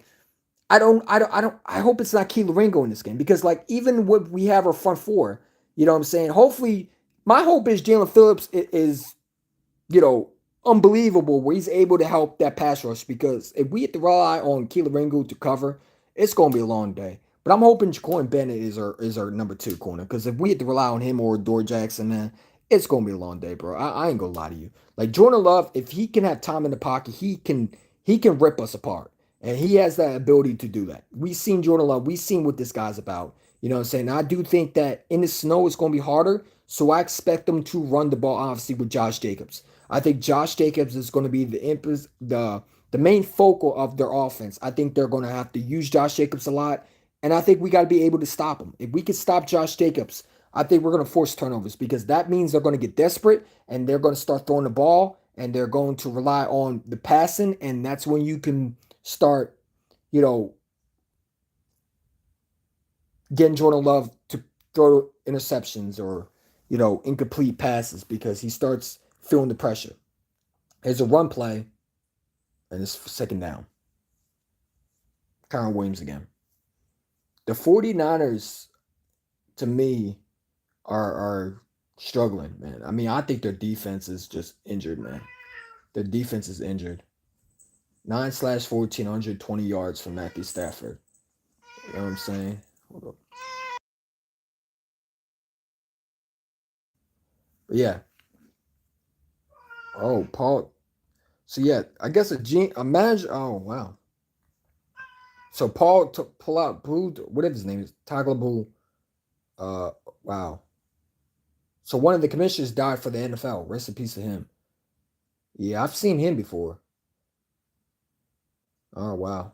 I hope it's not Keeler Ringo in this game, because like even what we have our front four, you know what I'm saying? Hopefully, my hope is Jalen Phillips is you know, unbelievable where he's able to help that pass rush, because if we have to rely on Keeler Ringo to cover, it's going to be a long day. But I'm hoping Jacoin Bennett is our number 2 corner, because if we have to rely on him or Dor Jackson, man, it's going to be a long day, bro. I ain't going to lie to you. Like Jordan Love, if he can have time in the pocket, he can rip us apart. And he has that ability to do that. We've seen Jordan Love. We've seen what this guy's about. You know what I'm saying? I do think that in the snow it's going to be harder. So I expect them to run the ball, obviously, with Josh Jacobs. I think Josh Jacobs is going to be the main focal of their offense. I think they're going to have to use Josh Jacobs a lot, and I think we got to be able to stop him. If we can stop Josh Jacobs, I think we're going to force turnovers, because that means they're going to get desperate and they're going to start throwing the ball and they're going to rely on the passing, and that's when you can start, you know, getting Jordan Love to throw interceptions or incomplete passes, because he starts feeling the pressure. There's a run play, and it's second down. Kyron Williams again. The 49ers, to me, are struggling, man. I mean, I think their defense is just injured, man. Their defense is injured. 9/14, 120 yards from Matthew Stafford. You know what I'm saying? Hold up. But yeah. Oh, Paul. So yeah, I guess a manager. Oh wow. So Paul took pull out Blue, whatever his name is, Tagliabue. Wow. So one of the commissioners died for the NFL. Rest in peace to him. Yeah, I've seen him before. Oh wow,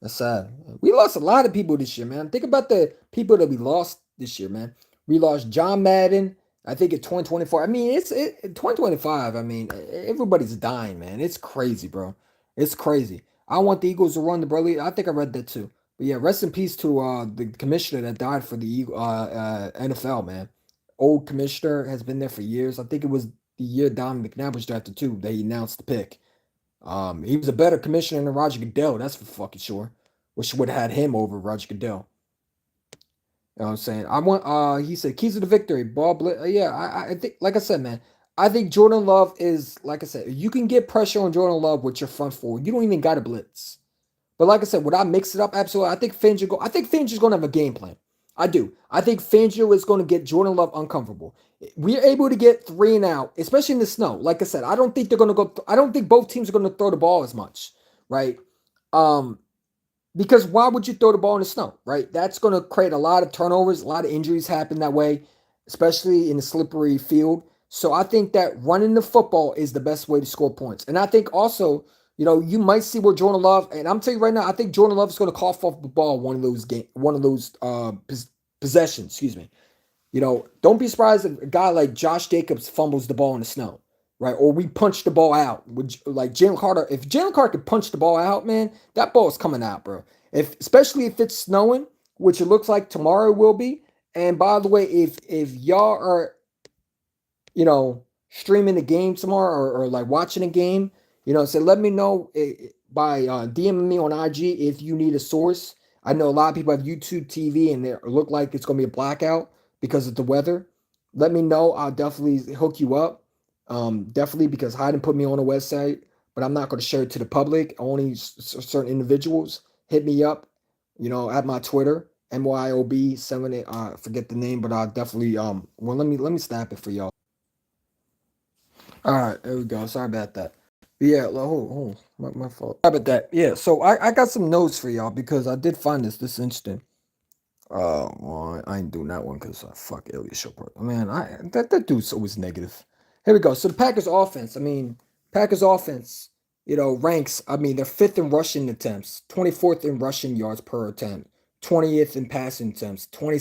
that's sad. We lost a lot of people this year, man. Think about the people that we lost this year, man. We lost John Madden. I think in 2024. I mean, 2025. I mean, everybody's dying, man. It's crazy, bro. It's crazy. I want the Eagles to run the Burley. I think I read that too. But yeah, rest in peace to the commissioner that died for the NFL, man. Old commissioner has been there for years. I think it was the year Don McNabb was drafted too. They announced the pick. He was a better commissioner than Roger Goodell. That's for fucking sure. Wish would have had him over Roger Goodell. You know what I'm saying? I want he said keys to the victory. Ball yeah, I think like I said, man, I think Jordan Love is like I said, you can get pressure on Jordan Love with your front four. You don't even got to blitz. But like I said, would I mix it up? Absolutely. I think Fangio going to have a game plan. I do. I think Fangio is going to get Jordan Love uncomfortable. We're able to get 3 and out, especially in the snow. Like I said, I don't think they're going to go. I don't think both teams are going to throw the ball as much, right? Um, because why would you throw the ball in the snow, right? That's going to create a lot of turnovers, a lot of injuries happen that way, especially in the slippery field. So I think that running the football is the best way to score points. And I think also, you might see where Jordan Love, and I'm telling you right now, I think Jordan Love is going to cough off the ball one of those possessions, excuse me. Don't be surprised if a guy like Josh Jacobs fumbles the ball in the snow, right? Or we punch the ball out. Like Jalen Carter, if Jalen Carter could punch the ball out, man, that ball is coming out, bro. Especially if it's snowing, which it looks like tomorrow will be. And by the way, if y'all are, streaming the game tomorrow, or like watching a game, so let me know by DMing me on IG if you need a source. I know a lot of people have YouTube TV and they look like it's going to be a blackout because of the weather. Let me know. I'll definitely hook you up. Definitely, because Hayden put me on a website, but I'm not going to share it to the public. Only certain individuals hit me up, at my Twitter, MYOB78. Forget the name, but I'll definitely well, let me snap it for y'all. All right, there we go. Sorry about that. But yeah, my fault. Sorry about that. Yeah, so I got some notes for y'all, because I did find this interesting. Well, I ain't doing that one because fuck Elliot Shepard. Man, that dude's always negative. Here we go. So the Packers offense. I mean, Packers offense. Ranks. I mean, they're fifth in rushing attempts, 24th in rushing yards per attempt, 20th in passing attempts, 20.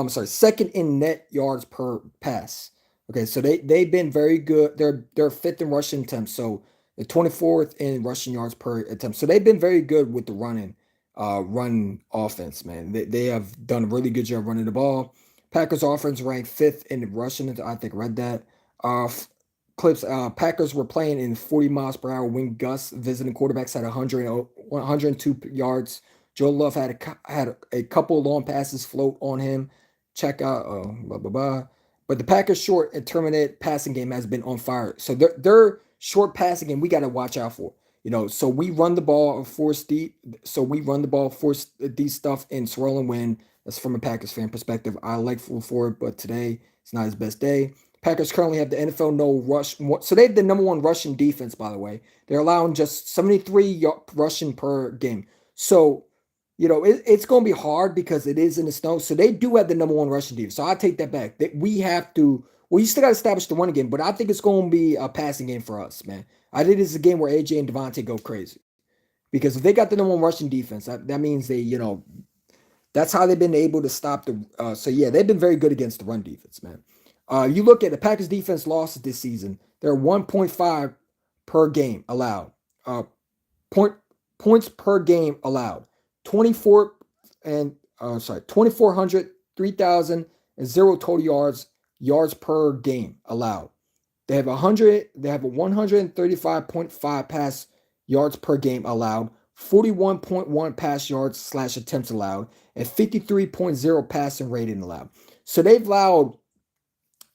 Sorry, second in net yards per pass. Okay, so they've been very good. They're fifth in rushing attempts, so the 24th in rushing yards per attempt. So they've been very good with the running. run offense, man. They have done a really good job running the ball. Packers offense ranked fifth in the rushing. I think I read that. Clips. Packers were playing in 40 miles per hour wind gusts. Visiting quarterbacks had 102 yards. Joe Love had a couple long passes float on him. Check out blah blah blah. But the Packers' short and terminated passing game has been on fire. So their short passing game we got to watch out for. So we run the ball, force deep. So we run the ball, force these stuff, and swirl and win. That's from a Packers fan perspective. I like for it, but today it's not his best day. Packers currently have the NFL no rush. So they have the number one rushing defense, by the way. They're allowing just 73 rushing per game. So, it's going to be hard because it is in the snow. So they do have the number one rushing defense. So I take that back. That we have to. Well, you still got to establish the run game, but I think it's going to be a passing game for us, man. I think it's a game where AJ and Devontae go crazy because if they got the number one rushing defense, that means that's how they've been able to stop the. So yeah, they've been very good against the run defense, man. You look at the Packers defense losses this season; they're 1.5 per game allowed. Points per game allowed. 2,400, 3,000, and zero total yards per game allowed. They have 100. They have a 135.5 pass yards per game allowed, 41.1 pass yards / attempts allowed, and 53.0 passing rating allowed. So they've allowed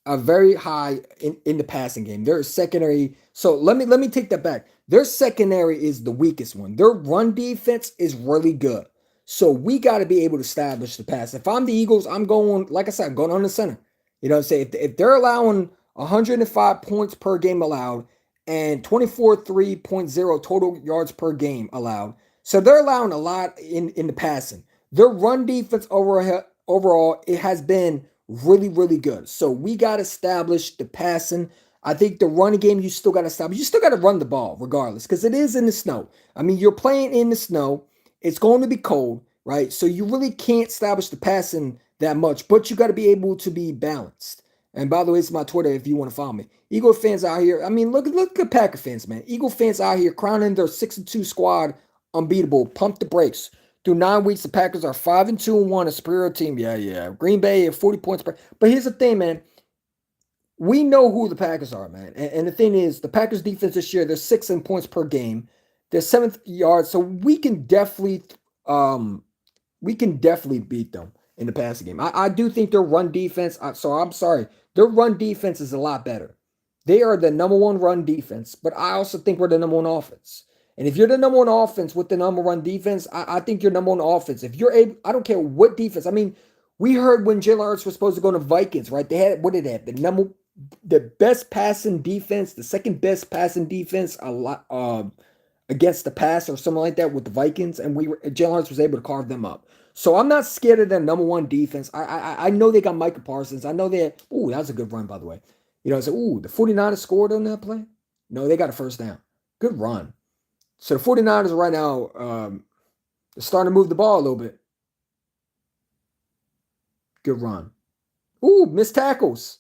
a very high in the passing game. Their secondary. So let me take that back. Their secondary is the weakest one. Their run defense is really good. So we got to be able to establish the pass. If I'm the Eagles, I'm going, like I said, I'm going on the center. If they're allowing 105 points per game allowed and 24.3 total yards per game allowed. So they're allowing a lot in the passing. Their run defense overall, it has been really, really good. So we got to establish the passing. I think the running game, you still got to establish. You still got to run the ball regardless because it is in the snow. I mean, you're playing in the snow. It's going to be cold, right? So you really can't establish the passing that much, but you got to be able to be balanced. And by the way, it's my Twitter if you want to follow me. Eagle fans out here. I mean, look at Packer fans, man. Eagle fans out here crowning their 6-2 squad unbeatable. Pump the brakes. Through 9 weeks, the Packers are 5-2-1, a superior team. Yeah. Green Bay at 40 points per. But here's the thing, man. We know who the Packers are, man. And the thing is, the Packers defense this year, they're 6 in points per game. They're 7th yards. So we can definitely beat them in the passing game. I do think their run defense, so I'm sorry, their run defense is a lot better. They are the number one run defense, but I also think we're the number one offense. And if you're the number one offense with the number one defense, I think you're number one offense. If you're able, I don't care what defense. I mean, we heard when Jalen Hurts was supposed to go to Vikings, right? They had, what did they have? The best passing defense, the second best passing defense, a lot against the pass or something like that with the Vikings, and Jalen Hurts was able to carve them up. So I'm not scared of their number one defense. I know they got Micah Parsons. I know that was a good run, by the way. The 49ers scored on that play? No, they got a first down. Good run. So the 49ers right now, they're starting to move the ball a little bit. Good run. Missed tackles.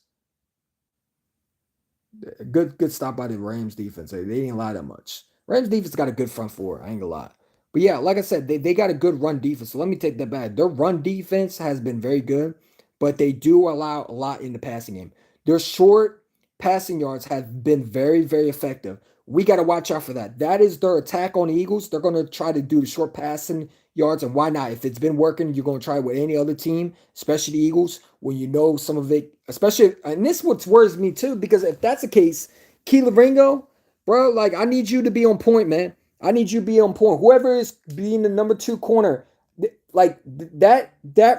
Good stop by the Rams defense. They didn't lie that much. Rams defense got a good front four. I ain't gonna lie. But yeah, like I said, they got a good run defense. So let me take that back. Their run defense has been very good, but they do allow a lot in the passing game. Their short passing yards have been very, very effective. We got to watch out for that. That is their attack on the Eagles. They're going to try to do the short passing yards, and why not? If it's been working, you're going to try it with any other team, especially the Eagles, when you know some of it, especially, and this what worries me too, because if that's the case, Keelan Ringo, bro, like, I need you to be on point, man. I need you to be on point. Whoever is being the number 2 corner, like, that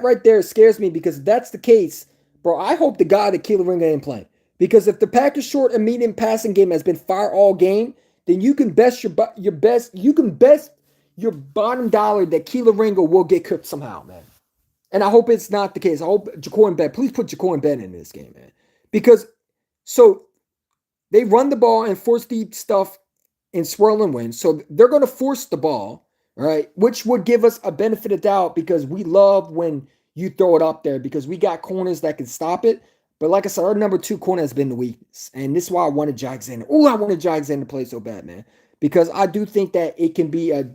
right there scares me, because if that's the case, bro, I hope to God that Keelan Ringo ain't playing. Because if the Packers' short and medium passing game has been fire all game, then you can bet your bottom dollar that Keelan Ringo will get cooked somehow, man. And I hope it's not the case. I hope Jacory Ben, please put Jacory Ben in this game, man. Because so they run the ball and force deep stuff and swirl and win. So they're going to force the ball, right? Which would give us a benefit of doubt, because we love when you throw it up there, because we got corners that can stop it. But like I said, our number 2 corner has been the weakness. And this is why I wanted Jaire. I wanted Jaire to play so bad, man. Because I do think that it can be a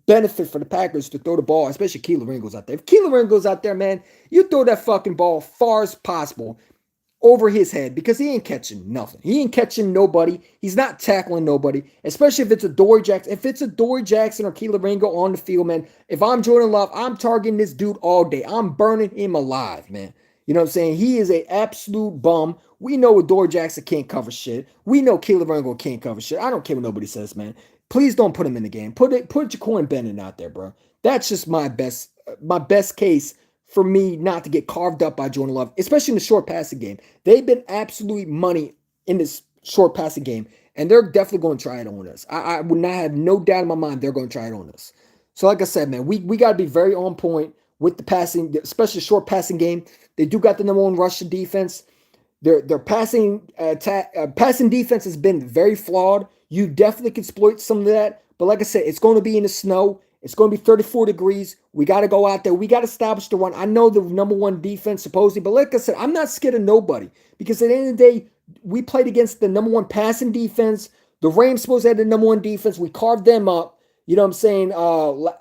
benefit for the Packers to throw the ball, especially Keeler Ringle's out there. If Keeler Ringle's out there, man, you throw that fucking ball far as possible over his head because he ain't catching nothing. He ain't catching nobody. He's not tackling nobody, especially if it's a Dory Jackson. If it's a Dory Jackson or Keeler Ringo on the field, man, if I'm Jordan Love, I'm targeting this dude all day. I'm burning him alive, man. You know what I'm saying? He is an absolute bum. We know Dory Jackson can't cover shit. We know Keeler Ringo can't cover shit. I don't care what nobody says, man. Please don't put him in the game. Put Jacoin Bennett out there, bro. That's just my best case for me not to get carved up by Jordan Love, especially in the short passing game. They've been absolute money in this short passing game, and they're definitely going to try it on us. I would not have no doubt in my mind they're going to try it on us. So, like I said, man, we got to be very on point with the passing, especially short passing game. They do got the number one rushing defense. Their passing defense has been very flawed. You definitely can exploit some of that. But like I said, it's going to be in the snow. It's going to be 34 degrees. We got to go out there. We got to establish the run. I know the number one defense supposedly, but like I said, I'm not scared of nobody because at the end of the day, we played against the number one passing defense. The Rams supposed to have the number one defense. We carved them up. You know what I'm saying?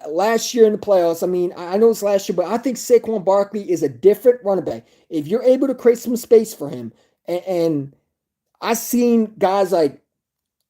Last year in the playoffs, I mean, I know it's last year, but I think Saquon Barkley is a different running back. If you're able to create some space for him, and I've seen guys like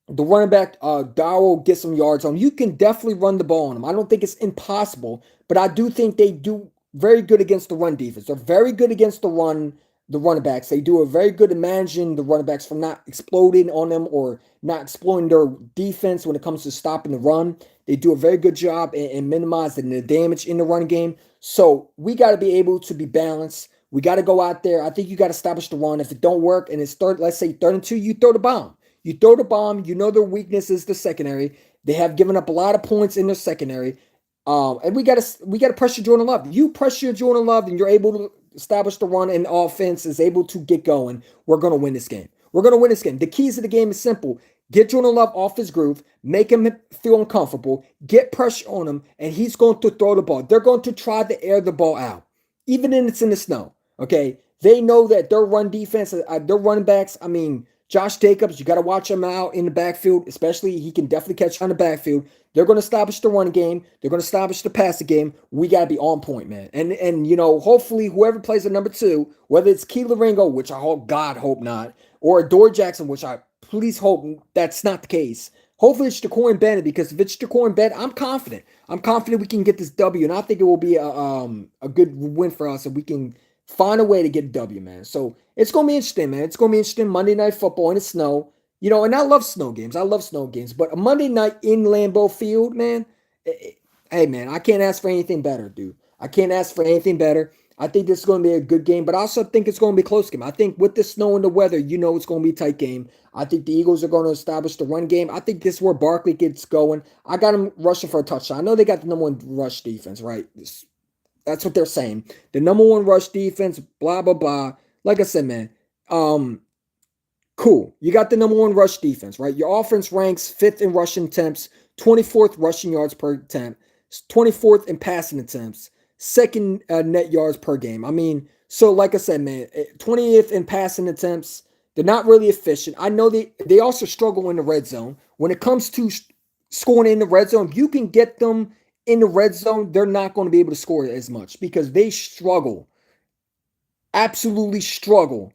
the running back, Darrell get some yards on him. You can definitely run the ball on him. I don't think it's impossible, but I do think they do very good against the run defense. They're very good against the running backs. They do a very good at managing the running backs from not exploding on them or not exploiting their defense when it comes to stopping the run. They do a very good job in minimizing the damage in the run game. So we got to be able to be balanced. We got to go out there. I think you got to establish the run. If it don't work and it's third, let's say 3rd and 2, you throw the bomb. You throw the bomb. You know their weakness is the secondary. They have given up a lot of points in their secondary. And we gotta pressure Jordan Love. You pressure Jordan Love, and you're able to establish the run, and the offense is able to get going. We're gonna win this game. We're gonna win this game. The keys of the game is simple: get Jordan Love off his groove, make him feel uncomfortable, get pressure on him, and he's going to throw the ball. They're going to try to air the ball out, even if it's in the snow. Okay, they know that their run defense, their running backs. I mean, Josh Jacobs, you got to watch him out in the backfield, especially he can definitely catch on the backfield. They're going to establish the run game. They're going to establish the passing game. We got to be on point, man. And hopefully whoever plays at number 2, whether it's Keeler Ringo, which I hope not, or Dory Jackson, which I please hope that's not the case. Hopefully it's Jacoin Bennett, because if it's Jacoin Bennett, I'm confident. I'm confident we can get this W, and I think it will be a good win for us if we can find a way to get a W, man. So it's going to be interesting, man. It's going to be interesting. Monday Night Football in the snow. And I love snow games. I love snow games. But a Monday night in Lambeau Field, man, hey, man, I can't ask for anything better, dude. I can't ask for anything better. I think this is going to be a good game, but I also think it's going to be a close game. I think with the snow and the weather, it's going to be a tight game. I think the Eagles are going to establish the run game. I think this is where Barkley gets going. I got him rushing for a touchdown. I know they got the number one rush defense, right? That's what they're saying. The number one rush defense, blah, blah, blah. Like I said, man, cool. You got the number one rush defense, right? Your offense ranks 5th in rushing attempts, 24th rushing yards per attempt, 24th in passing attempts, 2nd net yards per game. I mean, so like I said, man, 20th in passing attempts. They're not really efficient. I know they also struggle in the red zone. When it comes to scoring in the red zone, if you can get them in the red zone, they're not going to be able to score as much because they absolutely struggle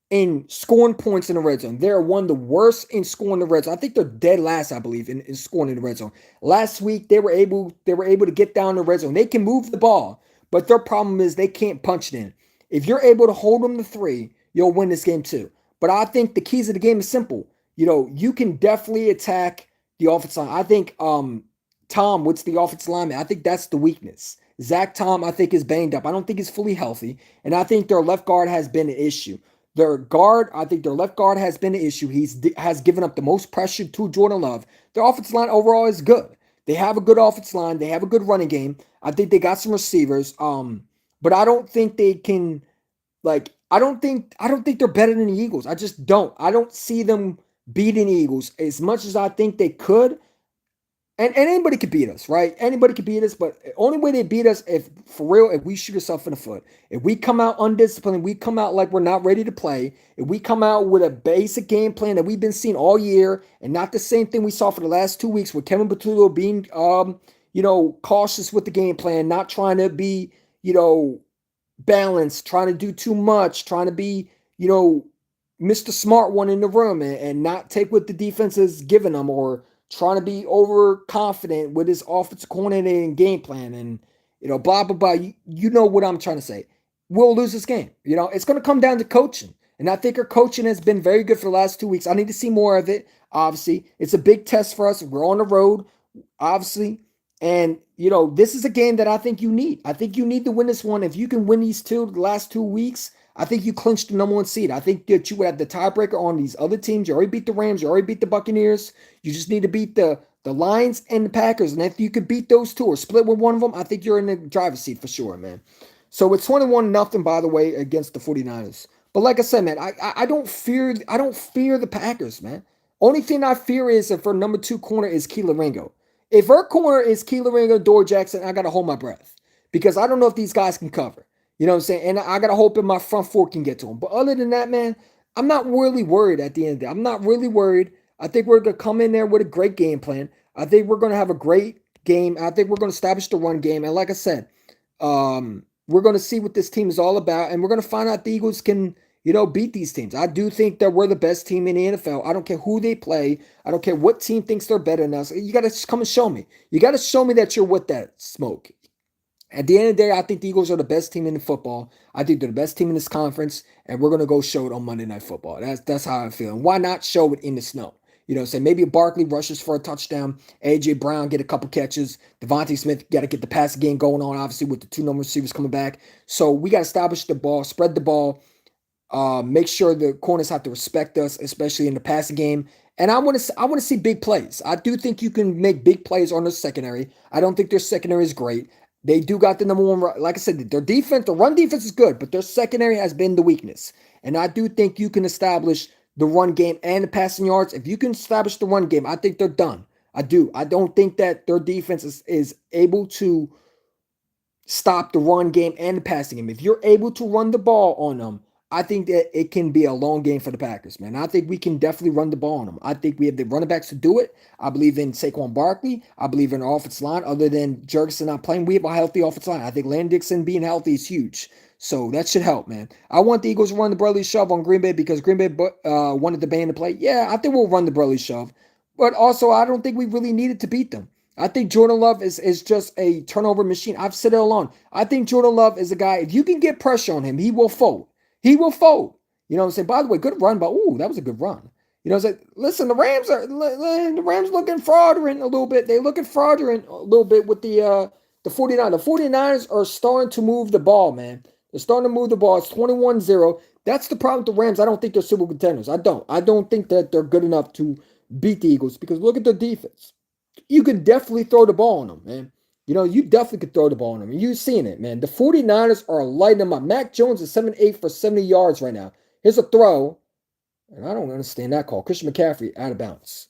in scoring points in the red zone. They're one of the worst in scoring the red zone. I think they're dead last, I believe, in scoring in the red zone. Last week, they were able to get down the red zone. They can move the ball, but their problem is they can't punch it in. If you're able to hold them to 3, you'll win this game too. But I think the keys of the game is simple. You can definitely attack the offensive line. I think Tom, what's the offensive lineman? I think that's the weakness. Zach Tom, I think, is banged up. I don't think he's fully healthy. And I think their left guard has been an issue. I think their left guard has been an issue. Has given up the most pressure to Jordan Love. Their offensive line overall is good. They have a good offensive line. They have a good running game. I think they got some receivers. But I don't think they can, I don't think they're better than the Eagles. I just don't. I don't see them beating the Eagles as much as I think they could. And anybody could beat us, right? Anybody could beat us, but the only way they beat us, if we shoot ourselves in the foot. If we come out undisciplined, we come out like we're not ready to play, if we come out with a basic game plan that we've been seeing all year, and not the same thing we saw for the last 2 weeks with Kevin Patullo being, cautious with the game plan, not trying to be, you know, balanced, trying to do too much, trying to be, Mr. Smart one in the room and not take what the defense is giving them, or trying to be overconfident with his offensive coordinator and game plan and, blah, blah, blah. You know what I'm trying to say. We'll lose this game. It's going to come down to coaching. And I think our coaching has been very good for the last 2 weeks. I need to see more of it, obviously. It's a big test for us. We're on the road, obviously. And, this is a game that I think you need. I think you need to win this one. If you can win the last 2 weeks, I think you clinched the number one seed. I think that you would have the tiebreaker on these other teams. You already beat the Rams. You already beat the Buccaneers. You just need to beat the Lions and the Packers. And if you could beat those two or split with one of them, I think you're in the driver's seat for sure, man. So it's 21-0, by the way, against the 49ers. But like I said, man, I don't fear the Packers, man. Only thing I fear is if our number 2 corner is Keelan Ringo. If our corner is Keelan Ringo, Dor Jackson, I gotta hold my breath. Because I don't know if these guys can cover. You know what I'm saying? And I gotta hope that my front four can get to them. But other than that, man, I'm not really worried at the end of the day. I'm not really worried. I think we're gonna come in there with a great game plan. I think we're gonna have a great game. I think we're gonna establish the run game. And like I said, we're going to see what this team is all about, and we're going to find out the Eagles can, beat these teams. I do think that we're the best team in the NFL. I don't care who they play. I don't care what team thinks they're better than us. You got to come and show me. You got to show me that you're with that smoke. At the end of the day, I think the Eagles are the best team in the football. I think they're the best team in this conference, and we're going to go show it on Monday Night Football. That's how I feel. And why not show it in the snow? Say maybe Barkley rushes for a touchdown. A.J. Brown get a couple catches. Devontae Smith got to get the passing game going on, obviously, with the 2 number receivers coming back. So we got to establish the ball, spread the ball, make sure the corners have to respect us, especially in the passing game. And I want to see big plays. I do think you can make big plays on their secondary. I don't think their secondary is great. They do got the number one, like I said, their defense, the run defense is good, but their secondary has been the weakness. And I do think you can establish the run game and the passing yards. If you can establish the run game, I think they're done. I do. I don't think that their defense is able to stop the run game and the passing game. If you're able to run the ball on them, I think that it can be a long game for the Packers, man. I think we can definitely run the ball on them. I think we have the running backs to do it. I believe in Saquon Barkley. I believe in our offensive line. Other than Jurgensen not playing, we have a healthy offensive line. I think Landon Dixon being healthy is huge. So that should help, man. I want the Eagles to run the brotherly shove on Green Bay because Green Bay wanted the band to play. Yeah, I think we'll run the brotherly shove. But also, I don't think we really needed to beat them. I think Jordan Love is just a turnover machine. I've said it along. I think Jordan Love is a guy, if you can get pressure on him, he will fold. He will fold. You know what I'm saying? By the way, good run, but that was a good run. You know what I'm saying? Listen, the Rams looking fraudulent a little bit. They looking fraudulent a little bit with the 49ers. The 49ers are starting to move the ball, man. They're starting to move the ball. It's 21-0. That's the problem with the Rams. I don't think they're Super Bowl contenders. I don't. I don't think that they're good enough to beat the Eagles because look at their defense. You can definitely throw the ball on them, man. You definitely could throw the ball on them. You've seen it, man. The 49ers are lighting them up. Mac Jones is 7-8 for 70 yards right now. Here's a throw. And I don't understand that call. Christian McCaffrey out of bounds.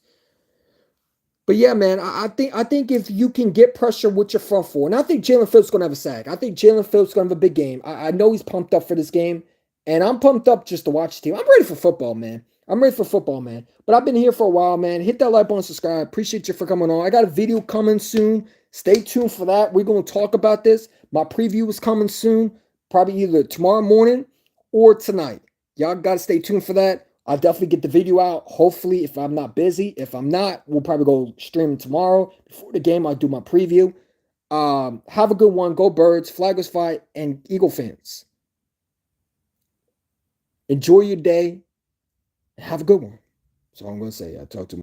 But yeah, man, I think if you can get pressure with your front four, and I think Jalen Phillips is going to have a sack. I think Jalen Phillips is going to have a big game. I know he's pumped up for this game, and I'm pumped up just to watch the team. I'm ready for football, man. I'm ready for football, man. But I've been here for a while, man. Hit that like button, subscribe. Appreciate you for coming on. I got a video coming soon. Stay tuned for that. We're going to talk about this. My preview is coming soon, probably either tomorrow morning or tonight. Y'all got to stay tuned for that. I'll definitely get the video out, hopefully, if I'm not busy. If I'm not, we'll probably go stream tomorrow. Before the game, I'll do my preview. Have a good one. Go Birds, Flaggers Fight, and Eagle fans. Enjoy your day. Have a good one. That's all I'm going to say. I'll talk to you.